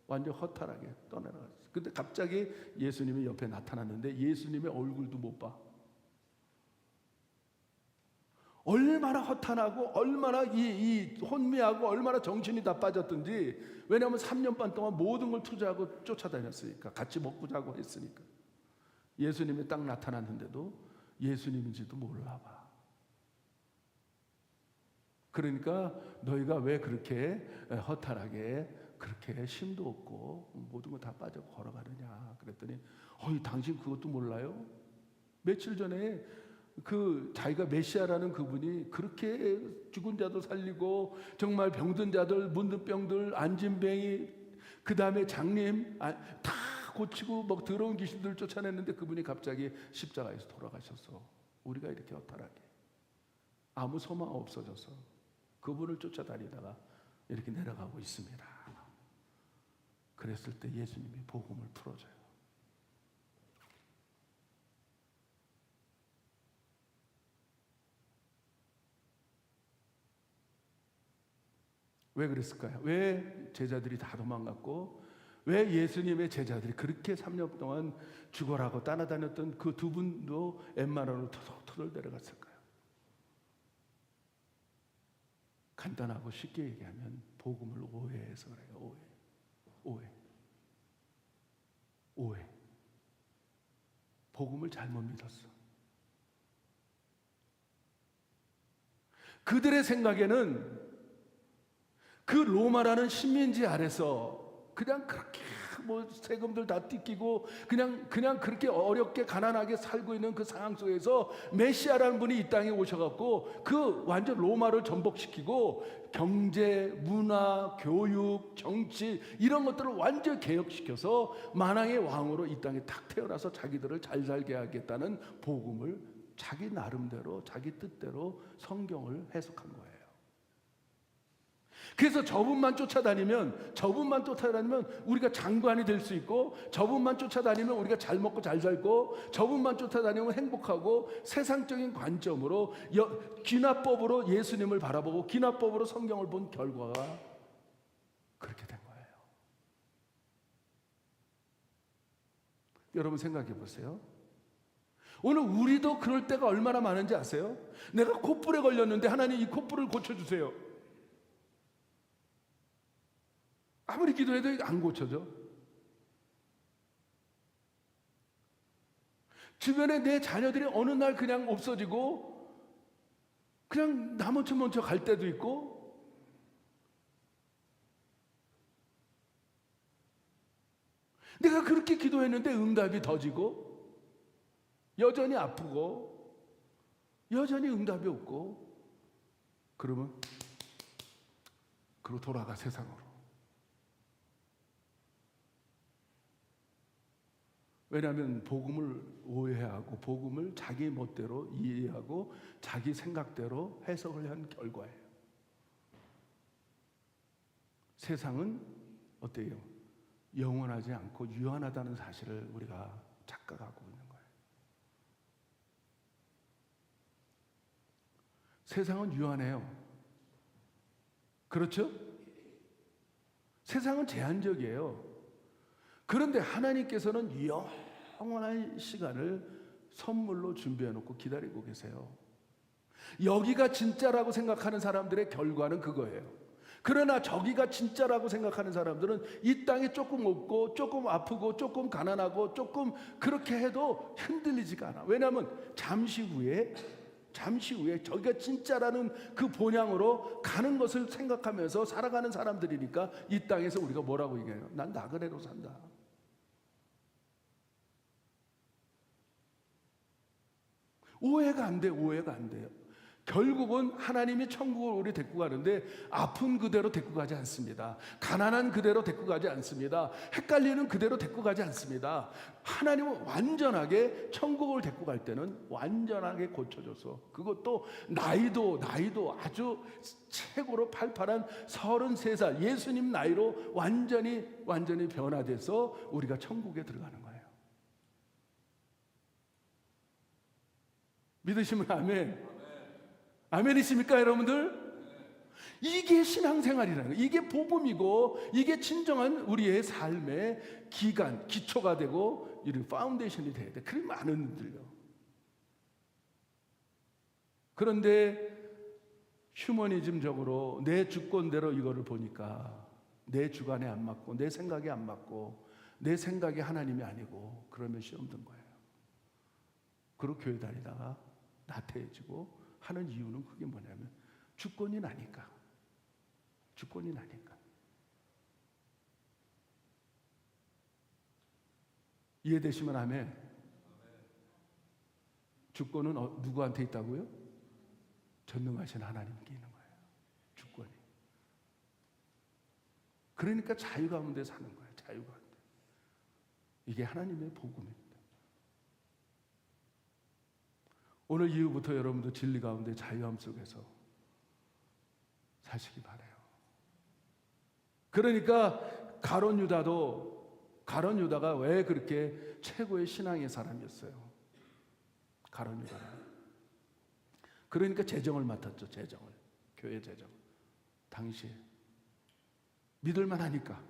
완전 허탈하게 떠내려갔어요. 근데 갑자기 예수님이 옆에 나타났는데 예수님의 얼굴도 못 봐. 얼마나 허탄하고 얼마나 이 혼미하고 얼마나 정신이 다 빠졌든지. 왜냐하면 3년 반 동안 모든 걸 투자하고 쫓아다녔으니까. 같이 먹고 자고 했으니까. 예수님이 딱 나타났는데도 예수님인지도 몰라봐. 그러니까 너희가 왜 그렇게 허탈하게 그렇게 힘도 없고 모든 거 다 빠져 걸어가느냐 그랬더니 당신 그것도 몰라요? 며칠 전에 그 자기가 메시아라는 그분이 그렇게 죽은 자도 살리고 정말 병든 자들, 문둥병들, 안진뱅이, 그 다음에 장님 다 고치고 뭐 더러운 귀신들 쫓아냈는데 그분이 갑자기 십자가에서 돌아가셔서 우리가 이렇게 허탈하게 아무 소망 없어져서 그분을 쫓아다니다가 이렇게 내려가고 있습니다. 그랬을 때 예수님이 복음을 풀어줘요. 왜 그랬을까요? 왜 제자들이 다 도망갔고 왜 예수님의 제자들이 그렇게 3년 동안 죽어라고 따라다녔던 그 두 분도 엠마라로 터덜터덜 내려갔을까요? 간단하고 쉽게 얘기하면 복음을 오해해서 그래요. 오해. 복음을 잘못 믿었어. 그들의 생각에는 그 로마라는 식민지 아래서 그냥 그렇게 뭐 세금들 다 뜯기고 그냥 그렇게 어렵게 가난하게 살고 있는 그 상황 속에서 메시아라는 분이 이 땅에 오셔갖고 그 완전 로마를 전복시키고 경제, 문화, 교육, 정치 이런 것들을 완전 개혁시켜서 만왕의 왕으로 이 땅에 탁 태어나서 자기들을 잘 살게 하겠다는 복음을 자기 나름대로 자기 뜻대로 성경을 해석한 거예요. 그래서 저분만 쫓아다니면 우리가 장관이 될 수 있고 저분만 쫓아다니면 우리가 잘 먹고 잘 살고 저분만 쫓아다니면 행복하고 세상적인 관점으로 귀납법으로 예수님을 바라보고 귀납법으로 성경을 본 결과가 그렇게 된 거예요. 여러분 생각해 보세요. 오늘 우리도 그럴 때가 얼마나 많은지 아세요? 내가 콧불에 걸렸는데 하나님 이 콧불을 고쳐주세요. 아무리 기도해도 안 고쳐져. 주변에 내 자녀들이 어느 날 그냥 없어지고 그냥 나 먼저 갈 때도 있고, 내가 그렇게 기도했는데 응답이 더지고, 여전히 아프고, 여전히 응답이 없고, 그러면 그리고 돌아가 세상으로. 왜냐하면 복음을 오해하고 복음을 자기 멋대로 이해하고 자기 생각대로 해석을 한 결과예요. 세상은 어때요? 영원하지 않고 유한하다는 사실을 우리가 착각하고 있는 거예요. 세상은 유한해요. 그렇죠? 세상은 제한적이에요. 그런데 하나님께서는 영원한 시간을 선물로 준비해 놓고 기다리고 계세요. 여기가 진짜라고 생각하는 사람들의 결과는 그거예요. 그러나 저기가 진짜라고 생각하는 사람들은 이 땅에 조금 없고 조금 아프고 조금 가난하고 조금 그렇게 해도 흔들리지가 않아. 왜냐하면 잠시 후에 저기가 진짜라는 그 본향으로 가는 것을 생각하면서 살아가는 사람들이니까 이 땅에서 우리가 뭐라고 얘기해요? 난 나그네로 산다. 오해가 안 돼요. 결국은 하나님이 천국을 우리 데리고 가는데 아픈 그대로 데리고 가지 않습니다. 가난한 그대로 데리고 가지 않습니다. 헷갈리는 그대로 데리고 가지 않습니다. 하나님은 완전하게 천국을 데리고 갈 때는 완전하게 고쳐줘서, 그것도 나이도 아주 최고로 팔팔한 33살 예수님 나이로 완전히 변화돼서 우리가 천국에 들어가는 거예요. 믿으시면 아멘. 아멘이십니까 여러분들? 이게 신앙생활이라는 거예요. 이게 복음이고 이게 진정한 우리의 삶의 기초가 되고 이런 파운데이션이 돼야 돼. 그러면 안 흔들려. 그런데 휴머니즘적으로 내 주권대로 이거를 보니까 내 주관에 안 맞고 내 생각에 안 맞고 내 생각이 하나님이 아니고, 그러면 시험 든 거예요. 그리고 교회 다니다가 나태해지고 하는 이유는 그게 뭐냐면 주권이 나니까. 이해되시면 아멘. 주권은 누구한테 있다고요? 전능하신 하나님께 있는 거예요. 주권이. 그러니까 자유 가운데 사는 거예요. 자유 가운데. 이게 하나님의 복음입니다. 오늘 이후부터 여러분도 진리 가운데 자유함 속에서 사시기 바라요. 그러니까 가룟 유다가 왜 그렇게 최고의 신앙의 사람이었어요? 가룟 유다는. 그러니까 재정을 맡았죠. 교회 재정. 당시에 믿을만 하니까.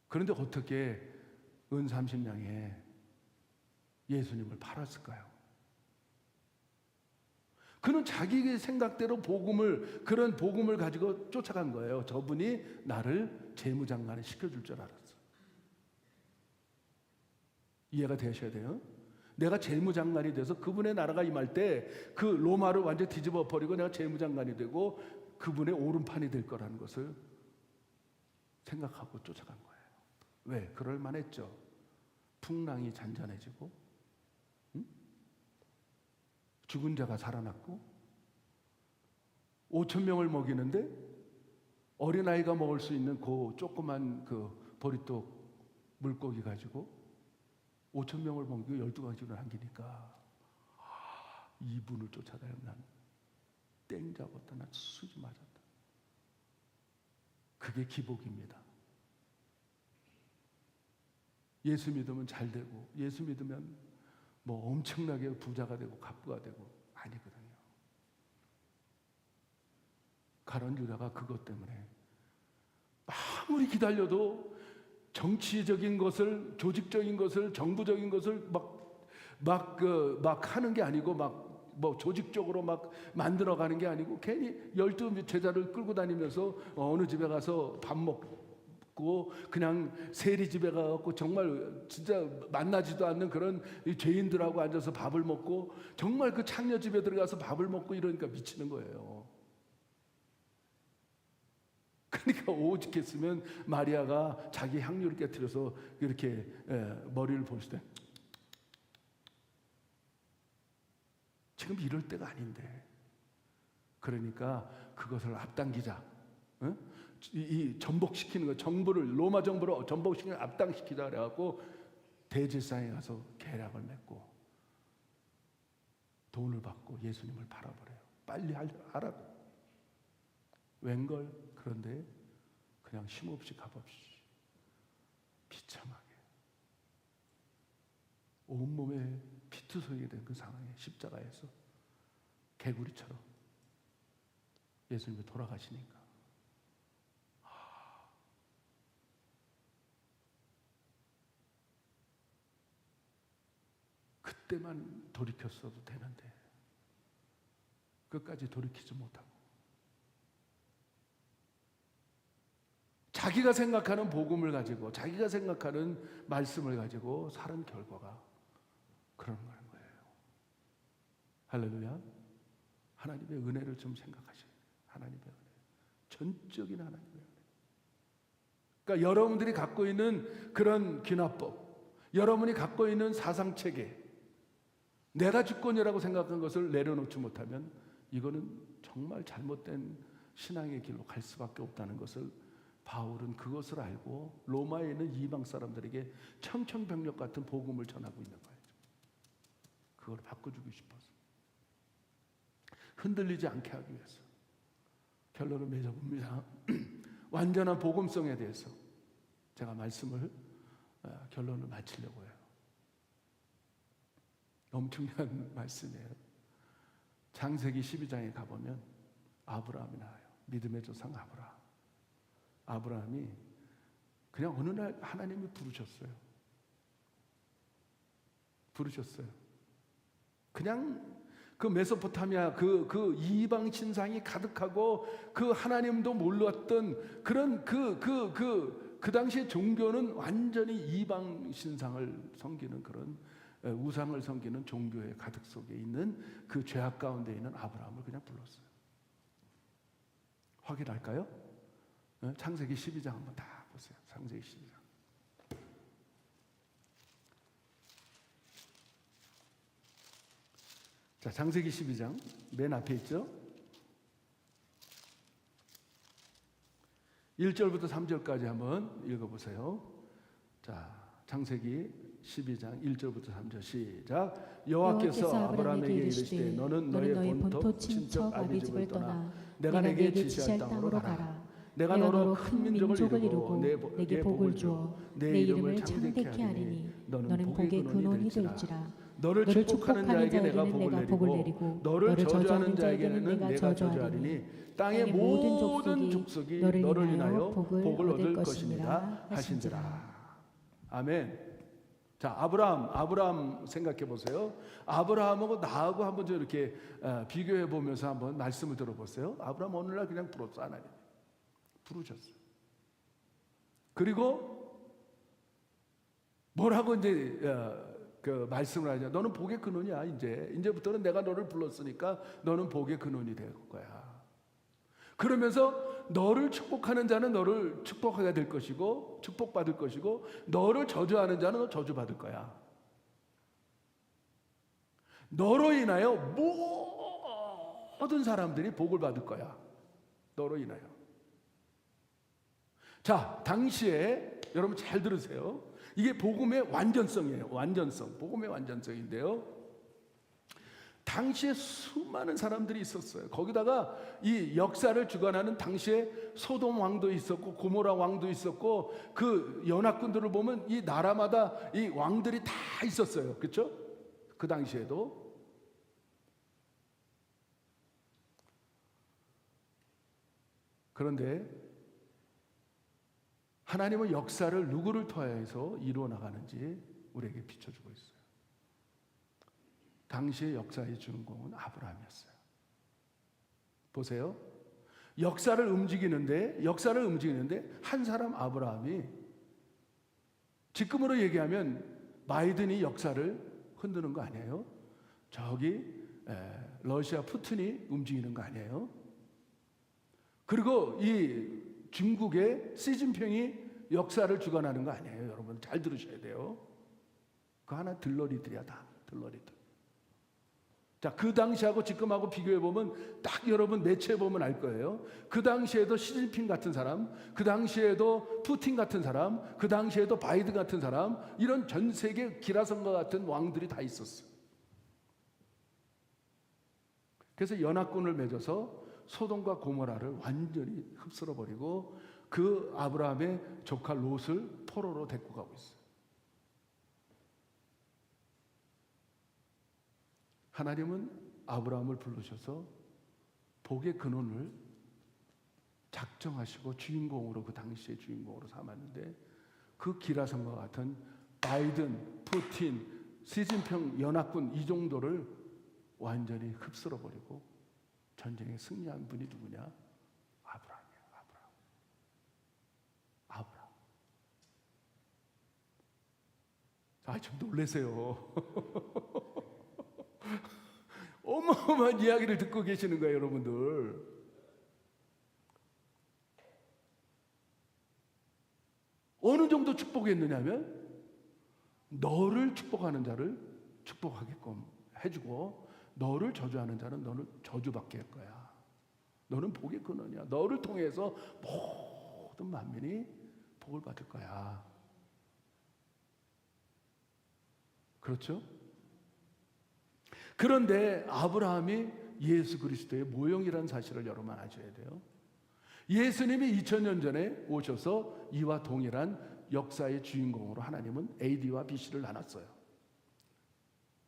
그런데 어떻게 은 30냥에 예수님을 팔았을까요? 그는 자기 생각대로 그런 복음을 가지고 쫓아간 거예요. 저분이 나를 재무장관을 시켜줄 줄 알았어. 이해가 되셔야 돼요. 내가 재무장관이 돼서 그분의 나라가 임할 때 그 로마를 완전히 뒤집어 버리고 내가 재무장관이 되고 그분의 오른판이 될 거라는 것을 생각하고 쫓아간 거예요. 왜? 그럴 만했죠. 풍랑이 잔잔해지고 죽은 자가 살아났고 5,000명을 먹이는데 어린아이가 먹을 수 있는 그 조그만 그 보리떡 물고기 가지고 5,000명을 먹이고 12가지를 남기니까 이분을 쫓아다니면 난 땡 잡았다. 난 수지 맞았다. 그게 기복입니다. 예수 믿으면 잘 되고 예수 믿으면 뭐 엄청나게 부자가 되고 갑부가 되고 아니거든요. 가룟 유다가 그것 때문에 아무리 기다려도 정치적인 것을, 조직적인 것을, 정부적인 것을 막 하는 게 아니고 뭐 조직적으로 막 만들어가는 게 아니고 괜히 12 제자를 끌고 다니면서 어느 집에 가서 그냥 세리집에 가갖고 정말 진짜 만나지도 않는 그런 이 죄인들하고 앉아서 밥을 먹고 정말 그 창녀집에 들어가서 밥을 먹고 이러니까 미치는 거예요. 그러니까 오죽했으면 마리아가 자기 향유를 깨뜨려서 이렇게 머리를 보실 때 지금 이럴 때가 아닌데, 그러니까 그것을 앞당기자, 이 전복시키는 거, 정부를, 로마 정부를 전복시키는 앞당시키자 그래갖고 대제사장에 가서 계략을 맺고 돈을 받고 예수님을 팔아버려요. 빨리 하라고. 웬걸? 그런데 그냥 힘없이 값없이 비참하게 온몸에 피투성이 된 그 상황에 십자가에서 개구리처럼 예수님이 돌아가시니까 그때만 돌이켰어도 되는데 끝까지 돌이키지 못하고 자기가 생각하는 복음을 가지고 자기가 생각하는 말씀을 가지고 사는 결과가 그런 거예요. 할렐루야. 하나님의 은혜를 좀 생각하셔야 돼요. 하나님의 은혜, 전적인 하나님의 은혜. 그러니까 여러분들이 갖고 있는 그런 귀납법, 여러분이 갖고 있는 사상체계, 내가 주권이라고 생각한 것을 내려놓지 못하면 이거는 정말 잘못된 신앙의 길로 갈 수밖에 없다는 것을 바울은 그것을 알고 로마에 있는 이방 사람들에게 청천벽력 같은 복음을 전하고 있는 거예요. 그걸 바꿔주고 싶어서, 흔들리지 않게 하기 위해서. 결론을 맺어봅니다. 완전한 복음성에 대해서 제가 말씀을 결론을 마치려고 해요. 엄청난 말씀이에요. 창세기 12장에 가보면 아브라함이 나와요. 믿음의 조상 아브라함. 아브라함이 그냥 어느 날 하나님이 부르셨어요. 그냥 그 메소포타미아 그 이방 신상이 가득하고 그 하나님도 몰랐던 그런 그 당시의 종교는 완전히 이방 신상을 섬기는 그런 우상을 섬기는 종교의 가득 속에 있는 그 죄악 가운데 있는 아브라함을 그냥 불렀어요. 확인할까요? 창세기 12장 한번 다 보세요. 창세기 12장. 자, 창세기 12장 맨 앞에 있죠? 1절부터 3절까지 한번 읽어보세요. 자, 창세기 12장 1절부터 3절 시작. 여호와께서 아브라함에게 이르시되 너는 너의 본토 친척 아비 집을 떠나 내가 내게 지시할 땅으로 가라. 내가 너로 큰 민족을 이루고 내게 복을 주어 내 이름을 창대케 하리니 너는 복의 근원이 될지라. 너를 축복하는 자에게 내가 복을 내리고 너를 저주하는 자에게는 내가 저주하리니 땅의 모든 족속이 너를 인하여 복을 얻을 것이니라 하신지라. 아멘. 자, 아브라함 생각해 보세요. 아브라함하고 나하고 한번 좀 이렇게 비교해 보면서 한번 말씀을 들어보세요. 아브라함 어느 날 그냥 불었어. 하나님 부르셨어요. 그리고 뭐라고 이제 그 말씀을 하냐? 너는 복의 근원이야. 이제부터는 내가 너를 불렀으니까 너는 복의 근원이 될 거야. 그러면서 너를 축복하는 자는 너를 축복하게 될 것이고 축복받을 것이고 너를 저주하는 자는 저주받을 거야. 너로 인하여 모든 사람들이 복을 받을 거야. 너로 인하여. 자, 당시에 여러분 잘 들으세요. 이게 복음의 완전성이에요. 복음의 완전성인데요. 당시에 수많은 사람들이 있었어요. 거기다가 이 역사를 주관하는 당시에 소돔 왕도 있었고 고모라 왕도 있었고 그 연합군들을 보면 이 나라마다 이 왕들이 다 있었어요. 그렇죠? 그 당시에도. 그런데 하나님은 역사를 누구를 통해서 이루어 나가는지 우리에게 비춰주고 있어요. 당시의 역사의 주인공은 아브라함이었어요. 보세요. 역사를 움직이는데 한 사람 아브라함이, 지금으로 얘기하면 바이든이 역사를 흔드는 거 아니에요? 저기 러시아 푸틴이 움직이는 거 아니에요? 그리고 이 중국의 시진핑이 역사를 주관하는 거 아니에요? 여러분 잘 들으셔야 돼요. 그 하나 들러리들이야, 다 들러리들. 자, 그 당시하고 지금하고 비교해 보면 딱 여러분 매체에 보면 알 거예요. 그 당시에도 시진핑 같은 사람, 그 당시에도 푸틴 같은 사람, 그 당시에도 바이든 같은 사람, 이런 전 세계 기라성과 같은 왕들이 다 있었어. 그래서 연합군을 맺어서 소돔과 고모라를 완전히 흡수러 버리고 그 아브라함의 조카 롯을 포로로 데리고 가고 있어요. 하나님은 아브라함을 부르셔서 복의 근원을 작정하시고 주인공으로, 그 당시의 주인공으로 삼았는데, 그 기라성과 같은 바이든, 푸틴, 시진핑 연합군 이 정도를 완전히 흡수러 버리고 전쟁에 승리한 분이 누구냐? 아브라함이에요. 아브라함. 좀 놀라세요. 어마어마한 이야기를 듣고 계시는 거예요, 여러분들. 어느 정도 축복했느냐면, 너를 축복하는 자를 축복하게끔 해주고, 너를 저주하는 자는 너를 저주받게 할 거야. 너는 복의 근원이야. 너를 통해서 모든 만민이 복을 받을 거야. 그렇죠? 그런데 아브라함이 예수 그리스도의 모형이라는 사실을 여러분 아셔야 돼요. 예수님이 2000년 전에 오셔서 이와 동일한 역사의 주인공으로 하나님은 AD와 BC를 나눴어요.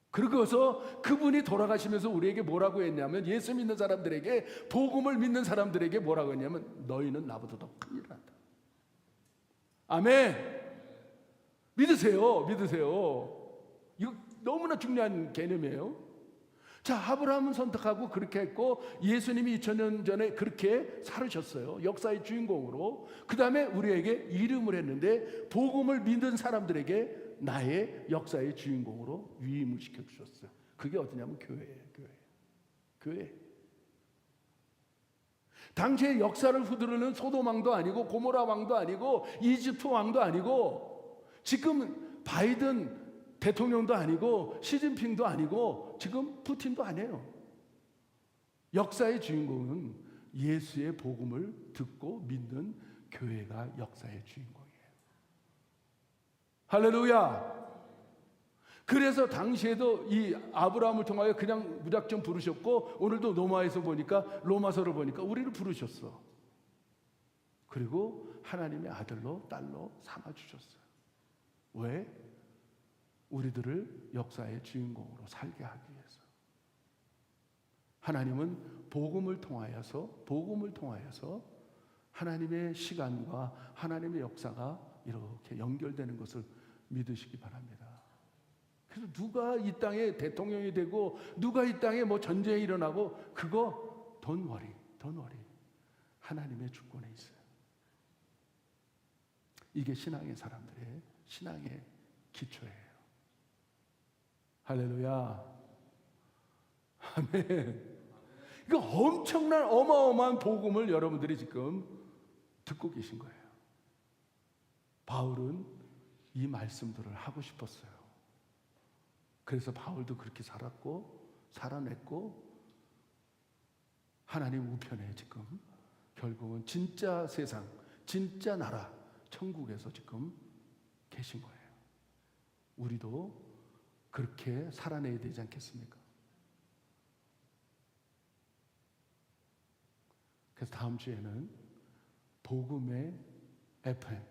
그러고서 그분이 돌아가시면서 우리에게 뭐라고 했냐면, 예수 믿는 사람들에게, 복음을 믿는 사람들에게 뭐라고 했냐면, 너희는 나보다 더 큰 일을 한다. 아멘. 믿으세요. 이거 너무나 중요한 개념이에요. 자, 아브라함은 선택하고 그렇게 했고, 예수님이 2000년 전에 그렇게 살으셨어요. 역사의 주인공으로. 그 다음에 우리에게 이름을 했는데, 복음을 믿는 사람들에게 나의 역사의 주인공으로 위임을 시켜주셨어요. 그게 어디냐면 교회예요. 교회. 당시의 역사를 휘두르는 소돔 왕도 아니고, 고모라 왕도 아니고, 이집트 왕도 아니고, 지금 바이든 대통령도 아니고, 시진핑도 아니고, 지금 푸틴도 아니에요. 역사의 주인공은 예수의 복음을 듣고 믿는 교회가 역사의 주인공이에요. 할렐루야. 그래서 당시에도 이 아브라함을 통하여 그냥 무작정 부르셨고, 오늘도 로마에서 보니까, 로마서를 보니까 우리를 부르셨어. 그리고 하나님의 아들로, 딸로 삼아주셨어요. 왜? 우리들을 역사의 주인공으로 살게 하기 위해서. 하나님은 복음을 통하여서 하나님의 시간과 하나님의 역사가 이렇게 연결되는 것을 믿으시기 바랍니다. 그래서 누가 이 땅에 대통령이 되고, 누가 이 땅에 뭐 전쟁이 일어나고, 그거 don't worry. 하나님의 주권에 있어요. 이게 신앙의 사람들의 신앙의 기초예요. 할렐루야. 아멘. 이거 엄청난 어마어마한 복음을 여러분들이 지금 듣고 계신 거예요. 바울은 이 말씀들을 하고 싶었어요. 그래서 바울도 그렇게 살았고, 살아냈고, 하나님 우편에 지금 결국은 진짜 세상, 진짜 나라, 천국에서 지금 계신 거예요. 우리도 그렇게 살아내야 되지 않겠습니까? 그래서 다음 주에는 복음의 FM,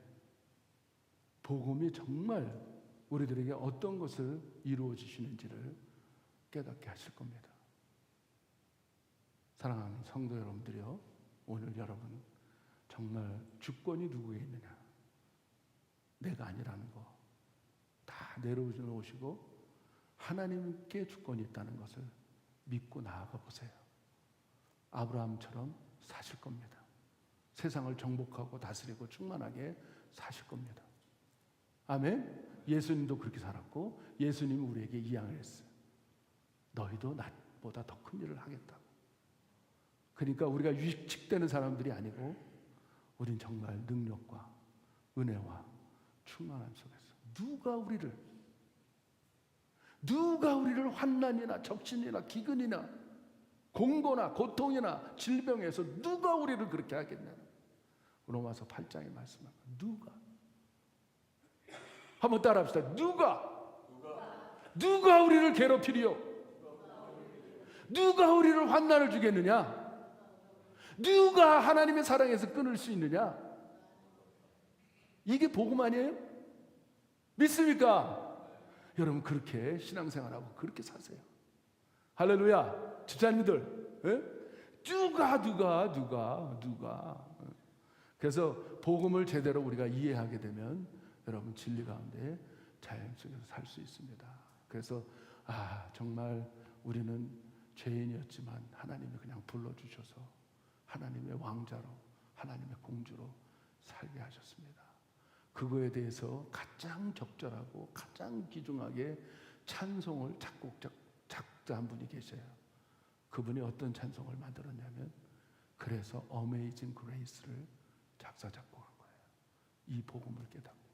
복음이 정말 우리들에게 어떤 것을 이루어 주시는지를 깨닫게 하실 겁니다. 사랑하는 성도 여러분들이요, 오늘 여러분 정말 주권이 누구에 있느냐? 내가 아니라는 거 다 내려놓으시고 하나님께 주권이 있다는 것을 믿고 나아가 보세요. 아브라함처럼 사실 겁니다. 세상을 정복하고 다스리고 충만하게 사실 겁니다. 아멘. 예수님도 그렇게 살았고 예수님이 우리에게 이 양을 했어요. 너희도 나보다 더 큰 일을 하겠다고. 그러니까 우리가 위축되는 사람들이 아니고 우린 정말 능력과 은혜와 충만함 속에서 누가 우리를 환난이나 적신이나 기근이나 공고나 고통이나 질병에서 누가 우리를 그렇게 하겠냐. 로마서 8장에 말씀합니다. 누가? 한번 따라합시다. 누가 우리를 괴롭히리요? 누가 우리를 환난을 주겠느냐? 누가 하나님의 사랑에서 끊을 수 있느냐? 이게 복음 아니에요? 믿습니까? 여러분 그렇게 신앙생활하고 그렇게 사세요. 할렐루야. 집사님들, 누가. 그래서 복음을 제대로 우리가 이해하게 되면 여러분 진리 가운데 자연 속에서 살 수 있습니다. 그래서 정말 우리는 죄인이었지만 하나님이 그냥 불러주셔서 하나님의 왕자로 하나님의 공주로 살게 하셨습니다. 그거에 대해서 가장 적절하고 가장 귀중하게 찬송을 작곡자한 분이 계셔요. 그분이 어떤 찬송을 만들었냐면 그래서 Amazing Grace를 작사 작곡한 거예요. 이 복음을 깨닫고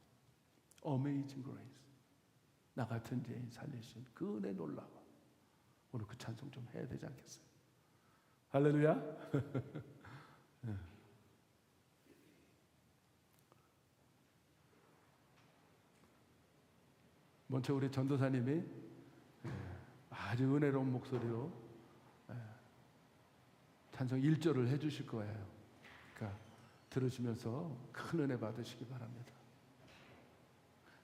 Amazing Grace, 나 같은 죄인 살리신 그 은혜 놀라워. 오늘 그 찬송 좀 해야 되지 않겠어요? 할렐루야. 먼저 우리 전도사님이 아주 은혜로운 목소리로 찬송 1절을 해주실 거예요. 그러니까 들으시면서 큰 은혜 받으시기 바랍니다.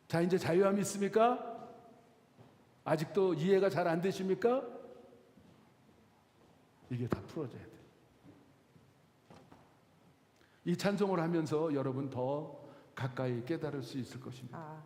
자, 이제 자유함 있습니까? 아직도 이해가 잘 안 되십니까? 이게 다 풀어져야 돼요. 이 찬송을 하면서 여러분 더 가까이 깨달을 수 있을 것입니다.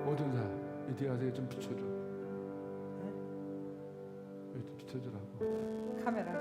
모든 사람 이제 가서 좀 비춰줘. 여기 좀 비춰주라고. 카메라.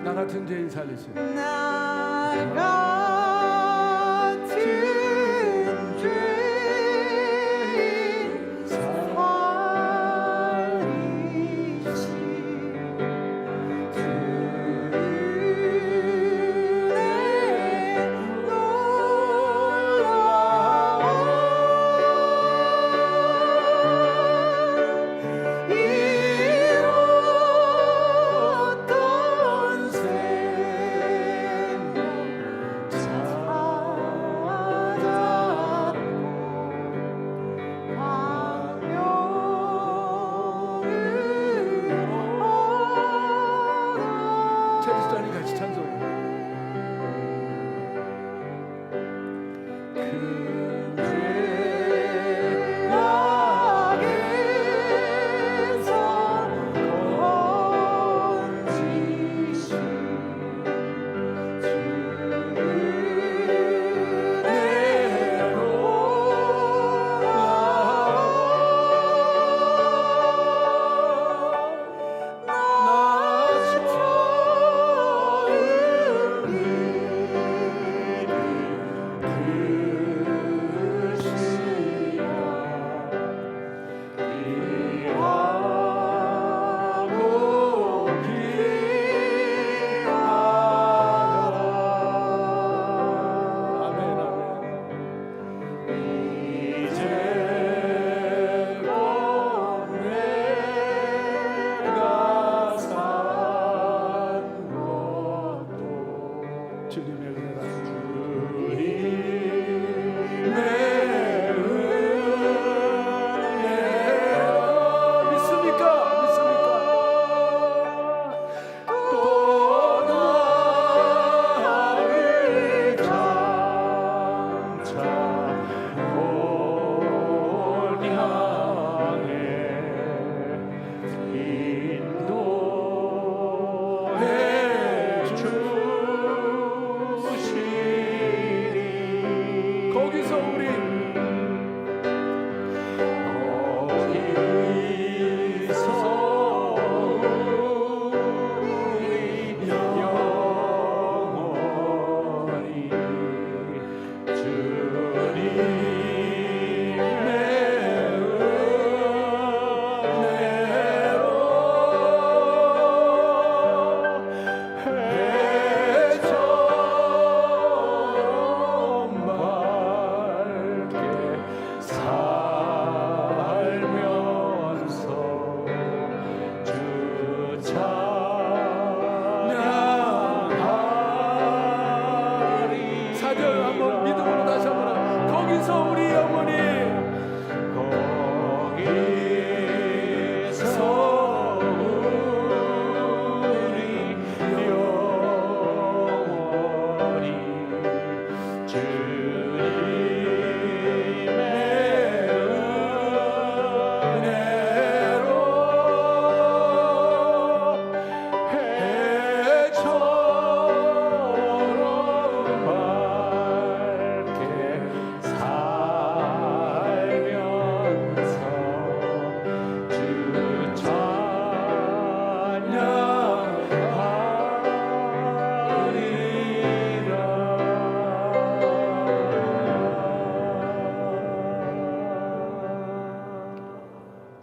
나 같은 죄인 살리신 나 같은 죄인 살리신 주의 놀라운 이루었던 생명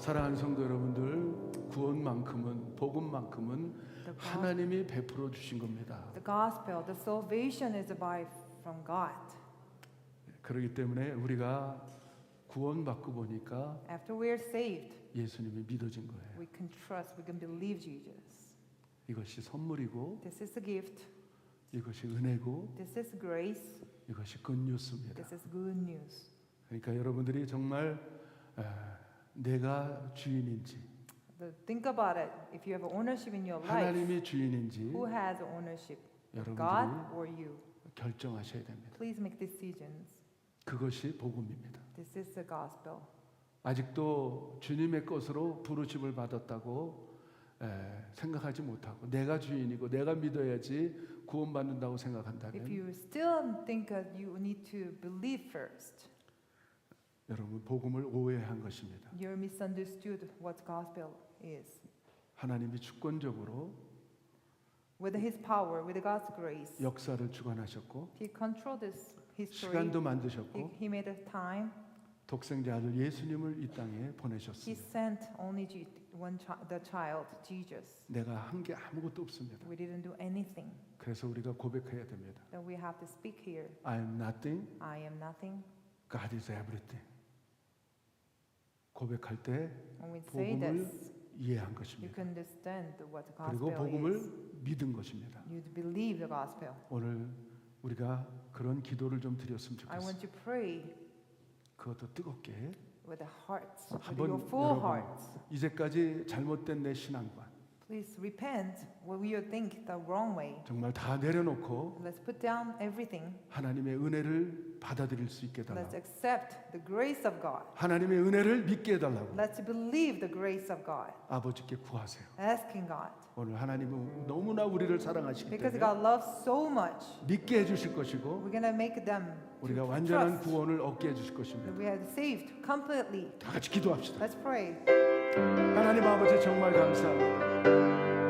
사랑하는 성도 여러분들, 구원만큼은, 복음만큼은 하나님이 베풀어 주신 겁니다. The gospel, the salvation is a by from God. 그렇기 때문에 우리가 구원받고 보니까 After we are saved, 예수님이 믿어진 거예요. we can trust, we can believe Jesus. 이것이 선물이고, This is a gift. 이것이 은혜고, This is grace. 이것이 굿뉴스입니다. This is good news. 그러니까 여러분들이 정말 내가 주인인지, Think about it. If you have ownership in your life, 하나님이 주인인지 who has ownership? God 여러분들이 or you? 결정하셔야 됩니다. Please make decisions. 그것이 복음입니다. This is the gospel. 아직도 주님의 것으로 부르심을 받았다고 생각하지 못하고 내가 주인이고 내가 믿어야지 구원받는다고 If 생각한다면 you still think that you need to believe first, 여러분 복음을 오해한 것입니다. you're misunderstood what gospel is. 하나님이 주권적으로 With His power, with God's grace, 역사를 주관하셨고 He controlled this history. 시간도 만드셨고 He made a time. 독생자 아들 예수님을 이 땅에 He 보내셨습니다. sent only the child, Jesus. 내가 한 게 아무것도 없습니다. We didn't do anything. 그래서 우리가 고백해야 됩니다. That we have to speak here. I am nothing, I am nothing. God is everything. 고백할 때 When we say 복음을 this, 이해한 you 것입니다. can understand what the 그리고 gospel 복음을 is. 믿은 것입니다. You believe the gospel. 오늘 우리가 그런 기도를 좀 드렸으면 I 좋겠어요. want you to pray 그것도 뜨겁게 with the hearts, with 한번 your full 여러분, hearts. 이제까지 잘못된 내 신앙관 Please repent what you think the wrong way. 정말 다 내려놓고 Let's put down everything. 하나님의 은혜를 받아들일 수 있게 해달라고, Let's accept the grace of God. 하나님의 은혜를 믿게 해달라고 Let's believe the grace of God. 아버지께 구하세요. Asking God. 오늘 하나님은 너무나 우리를 사랑하시기 Because 때문에 God loves so much, 믿게 해주실 것이고 we're going to make them 우리가 to 완전한 trust 구원을 얻게 해주실 that 것입니다. we are saved completely. 다 같이 기도합시다. Let's pray. 하나님 아버지 정말 감사합니다.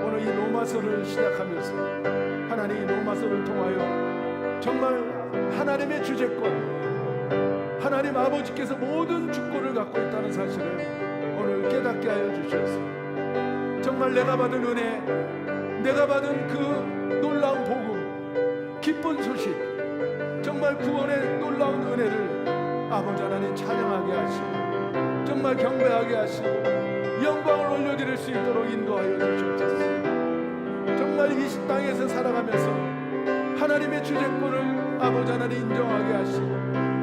오늘 이 로마서를 시작하면서 하나님 이 로마서를 통하여 정말 하나님의 주제권, 하나님 아버지께서 모든 주권을 갖고 있다는 사실을 오늘 깨닫게 하여 주셨습니다. 정말 내가 받은 은혜, 내가 받은 그 놀라운 복음, 기쁜 소식, 정말 구원의 놀라운 은혜를 아버지 하나님 찬양하게 하시고 정말 경배하게 하시고 영광을 올려드릴 수 있도록 인도하여 주시옵소서. 정말 이 땅에서 살아가면서 하나님의 주제권을 아버지 하나님 인정하게 하시고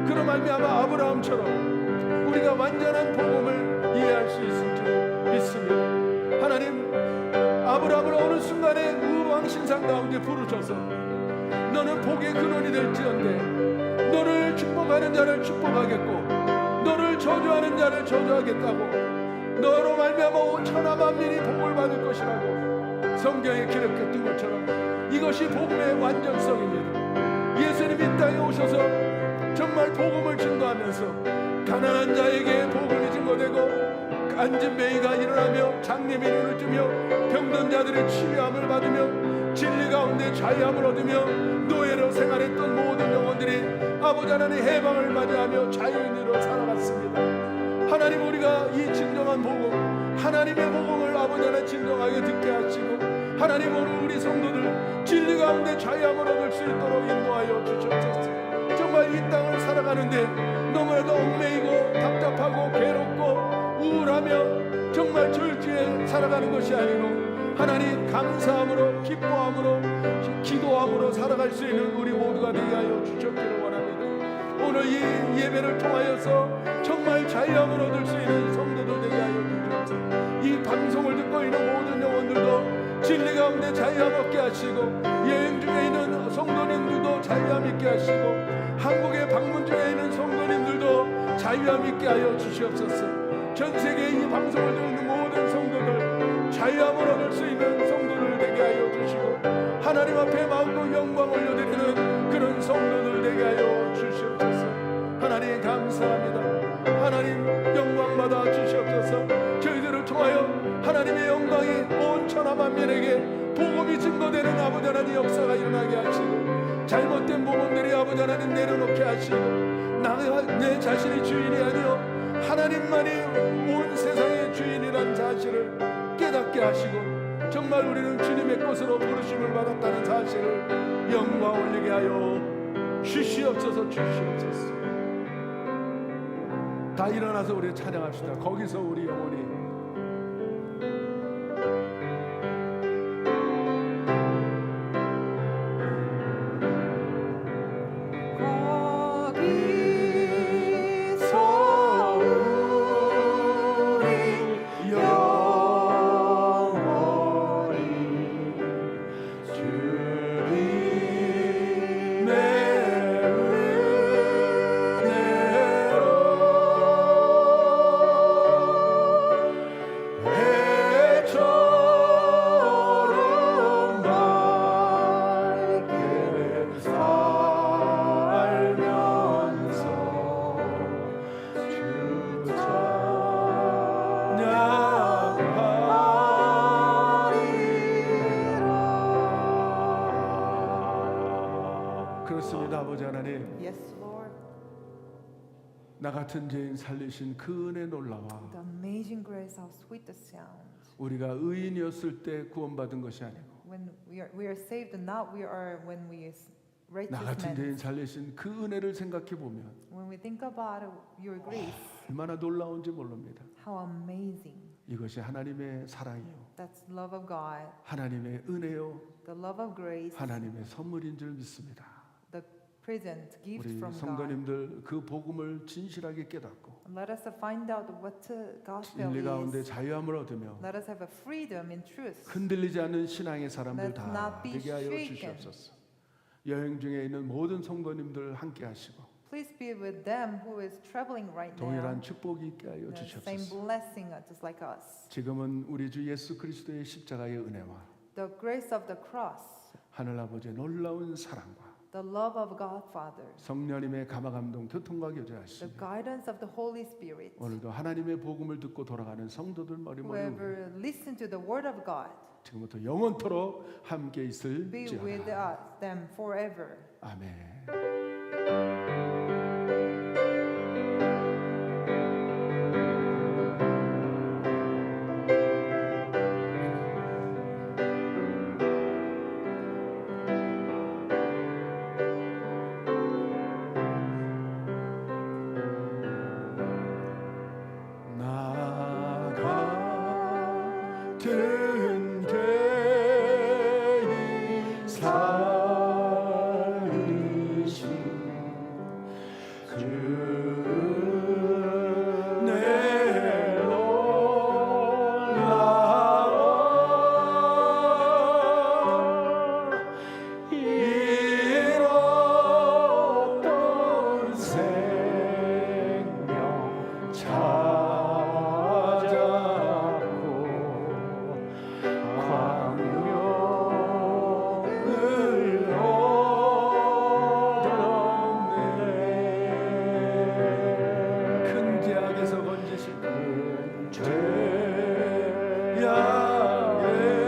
그로 말미암아 아브라함처럼 우리가 완전한 복음을 이해할 수 있을 줄 믿습니다. 하나님, 아브라함을 어느 순간에 우왕신상 가운데 부르셔서 너는 복의 근원이 될지언데 너를 축복하는 자를 축복하겠고 너를 저주하는 자를 저주하겠다고, 너로 말미암아 온 천하 만민이 복을 받을 것이라고 성경에 기록했던 것처럼 이것이 복음의 완전성입니다. 예수님이 이 땅에 오셔서 정말 복음을 증거하면서 가난한 자에게 복음이 증거되고 앉은 매이가 일어나며 장님이 눈을 뜨며 병든 자들의 치유함을 받으며 진리 가운데 자유함을 얻으며 노예로 생활했던 모든 영혼들이 아버지 하나님의 해방을 맞이하며 자유인으로 살아갔습니다. 하나님, 우리가 이 진정한 복음, 하나님의 복음을 아버지 하나님 진정하게 듣게 하시고 하나님, 오늘 우리 성도들 진리 가운데 자유함을 얻을 수 있도록 인도하여 주시옵소서. 정말 이 땅을 살아가는데 너무나도 얽매이고 답답하고 괴롭고 우울하며 정말 절주에 살아가는 것이 아니고 하나님, 감사함으로 기뻐함으로 기도함으로 살아갈 수 있는 우리 모두가 되게 하여 주셨기를 원합니다. 오늘 이 예배를 통하여서 정말 자유함을 얻을 수 있는 성도들 되게 하여 주옵소서. 이 방송을 듣고 있는 모든 영혼들도 진리 가운데 자유함 얻게 하시고 여행 중에 있는 성도님들도 자유함 있게 하시고 한국에 방문 중에 있는 성도님들도 자유함 있게 하여 주시옵소서. 전 세계 이 방송을 듣는 모든 성도들 자유함을 얻을 수 있는 성도들 되게 하여 주시고 하나님 앞에 마음껏 영광 올려드리는 그런 성도들 되게 하여 주시옵소서. 하나님 감사합니다. 하나님 영광 받아 주시옵소서. 저희들을 통하여 하나님의 영광이 온 천하 만민에게 복음이 증거되는 아버지 하나님 역사가 일어나게 하시고 잘못된 복음들이 아버지 하나님 내려놓게 하시고 내 자신이 주인이 아니요 하나님만이 온 세상의 주인이란 사실을 깨닫게 하시고 정말 우리는 주님의 것으로 부르심을 받았다는 사실을 영광 올리게 하여 주시옵소서. 주시옵소서. 다 일어나서 우리 찬양합시다. 거기서 우리 영혼이 아버지 하나님, Yes, Lord. 나 같은 죄인 살리신 그 은혜 놀라와 The amazing grace, how sweet the sound. 우리가 의인이었을 때 구원받은 것이 아니고 When we are saved, and not we are when we is 나 righteous 같은 죄인 men. 살리신 그 은혜를 생각해 보면 When we think about your grace, 얼마나 놀라운지 모릅니다. how amazing. 이것이 하나님의 사랑이요, That's love of God, 하나님의 은혜요, the love of grace, 하나님의 선물인 줄 믿습니다. the present gift 우리 from God. 성도님들 그 복음을 진실하게 깨닫고 Let us find out what the gospel 진리 가운데 is. 자유함을 얻으며 Let us have a freedom in truth. 흔들리지 않는 신앙의 사람들 Let's 다 not be 되게 하여 shaken. 주시옵소서. 여행 중에 있는 모든 성도님들 함께 하시고 Please be with them who is traveling right now. 동일한 축복이 있게 하여 The same 주시옵소서. blessing, just like us. 지금은 우리 주 예수 그리스도의 십자가의 은혜와 The grace of the cross, 하늘 아버지의 놀라운 사랑과 the love of God Father, 성령님의 감화감동 교통과 the 교제하시며 guidance of the Holy Spirit. 오늘도 하나님의 복음을 듣고 돌아가는 성도들 머리 머리 Whoever listen to the word of God, 지금부터 영원토록 함께 be with 있을지어다. them forever. 아멘. 나 같은 죄인 살리신 주내 놀라워 잃었던 생명 찾았고 광명을 얻었네. 큰 죄악에서 건지신 큰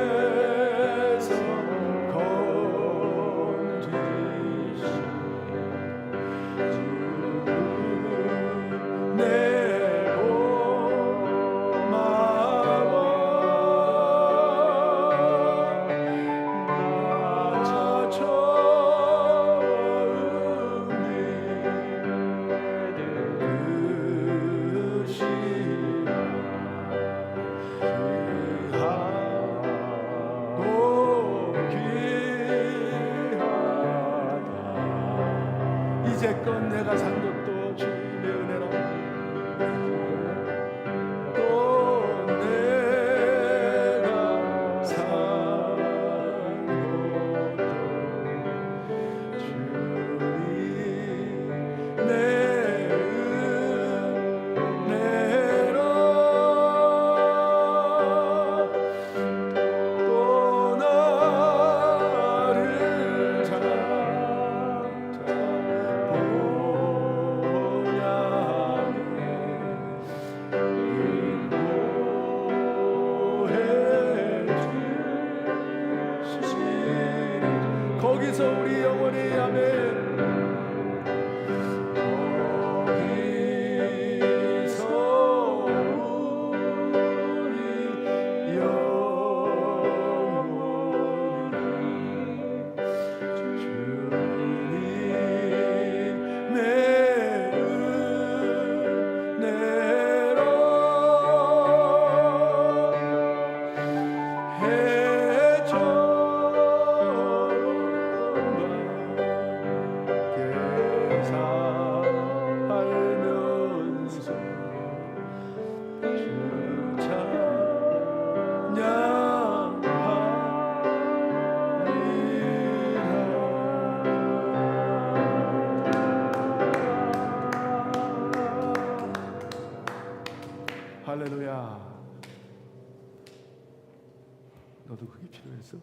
죄악에서 건지신 내 고마워 나 처음이 그 시간 할렐루야. 너도 그게 필요해서